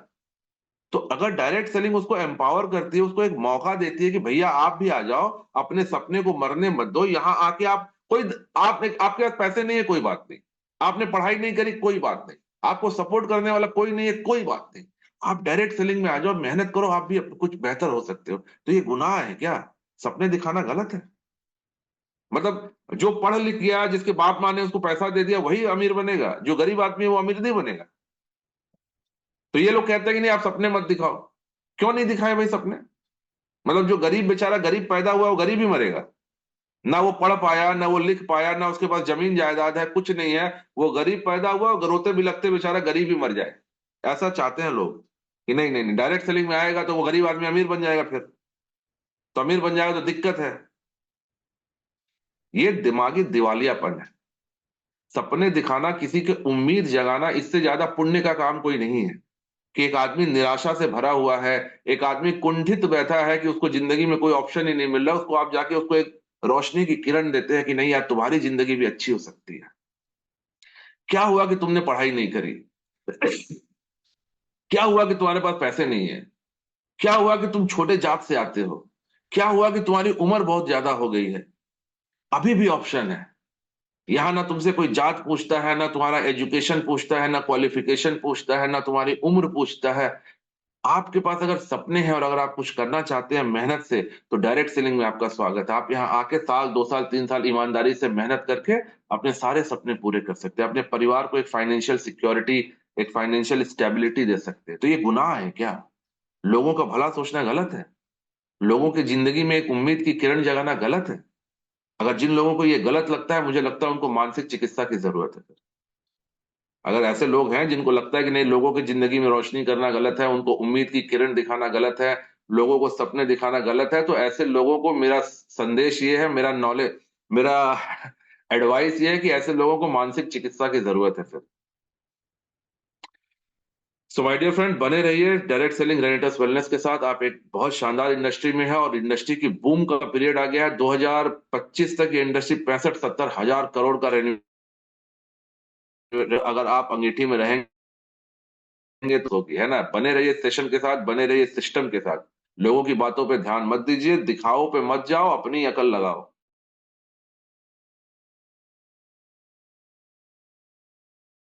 S1: तो अगर डायरेक्ट सेलिंग उसको एम्पावर करती है, उसको एक मौका देती है कि भैया आप भी आ जाओ, अपने सपने को मरने मत दो, यहां आके आप कोई, आपके पास पैसे नहीं है कोई बात नहीं, आपने पढ़ाई नहीं करी कोई बात नहीं, आपको सपोर्ट करने वाला कोई नहीं है कोई बात नहीं, आप डायरेक्ट सेलिंग में आ जाओ, मेहनत करो, आप भी कुछ बेहतर हो सकते हो। तो ये गुनाह है क्या? सपने दिखाना गलत है? मतलब जो पढ़ लिख गया, जिसके बाप माँ ने उसको पैसा दे दिया, वही अमीर बनेगा? जो गरीब आदमी है वो अमीर नहीं बनेगा? तो ये लोग कहते हैं कि नहीं आप सपने मत दिखाओ। क्यों नहीं दिखाए भाई सपने? मतलब जो गरीब बेचारा गरीब पैदा हुआ वो गरीब ही मरेगा? ना वो पढ़ पाया, ना वो लिख पाया, ना उसके पास जमीन जायदाद है, कुछ नहीं है, वो गरीब पैदा हुआ और रोते बिलखते बेचारा गरीब ही मर जाए। ऐसा चाहते हैं लोग कि नहीं नहीं नहीं, डायरेक्ट सेलिंग में आएगा तो वो गरीब आदमी अमीर बन जाएगा, फिर तो अमीर बन जाएगा तो दिक्कत है। ये दिमागी दिवालियापन है। सपने दिखाना, किसी की उम्मीद जगाना, इससे ज्यादा पुण्य का काम कोई नहीं है। कि एक आदमी निराशा से भरा हुआ है, एक आदमी कुंठित बैठा है कि उसको जिंदगी में कोई ऑप्शन ही नहीं मिल रहा, उसको आप जाके उसको एक रोशनी की किरण देते हैं कि नहीं यार तुम्हारी जिंदगी भी अच्छी हो सकती है। क्या हुआ कि तुमने पढ़ाई नहीं करी? क्या हुआ कि तुम्हारे पास पैसे नहीं है? क्या हुआ कि तुम छोटे जात से आते हो? क्या हुआ कि तुम्हारी उम्र बहुत ज्यादा हो गई है? अभी भी ऑप्शन है। यहां ना तुमसे कोई जात पूछता है, ना तुम्हारा एजुकेशन पूछता है, ना क्वालिफिकेशन पूछता है, ना तुम्हारी उम्र पूछता है। आपके पास अगर सपने हैं और अगर आप कुछ करना चाहते हैं मेहनत से, तो डायरेक्ट सेलिंग में आपका स्वागत है। आप यहाँ आके साल 2 साल 3 साल ईमानदारी से मेहनत करके अपने सारे सपने पूरे कर सकते हैं, अपने परिवार को एक फाइनेंशियल सिक्योरिटी, एक फाइनेंशियल स्टेबिलिटी दे सकते हैं। तो ये गुनाह है क्या? लोगों का भला सोचना गलत है? लोगों की जिंदगी में एक उम्मीद की किरण जगाना गलत है? अगर जिन लोगों को ये गलत लगता है, मुझे लगता है उनको मानसिक चिकित्सा की जरूरत है। अगर ऐसे लोग हैं जिनको लगता है कि नहीं, लोगों की जिंदगी में रोशनी करना गलत है, उनको उम्मीद की किरण दिखाना गलत है, लोगों को सपने दिखाना गलत है, तो ऐसे लोगों को मेरा संदेश ये है, मेरा नॉलेज, मेरा एडवाइस ये है कि ऐसे लोगों को मानसिक चिकित्सा की जरूरत है फिर। सो माय डियर फ्रेंड, बने रहिए डायरेक्ट सेलिंग रेनेटस वेलनेस के साथ। आप एक बहुत शानदार इंडस्ट्री में है और इंडस्ट्री की बूम का पीरियड आ गया है। 2025 तक ये इंडस्ट्री 65-70 हजार करोड़ का रेवेन्यू, अगर आप अंगीठी में रहेंगे तो होगी, है ना। बने रहिए सेशन के साथ, बने रहिए सिस्टम के साथ। लोगों की बातों पे ध्यान मत दीजिए, दिखाओ पे मत जाओ, अपनी अकल लगाओ।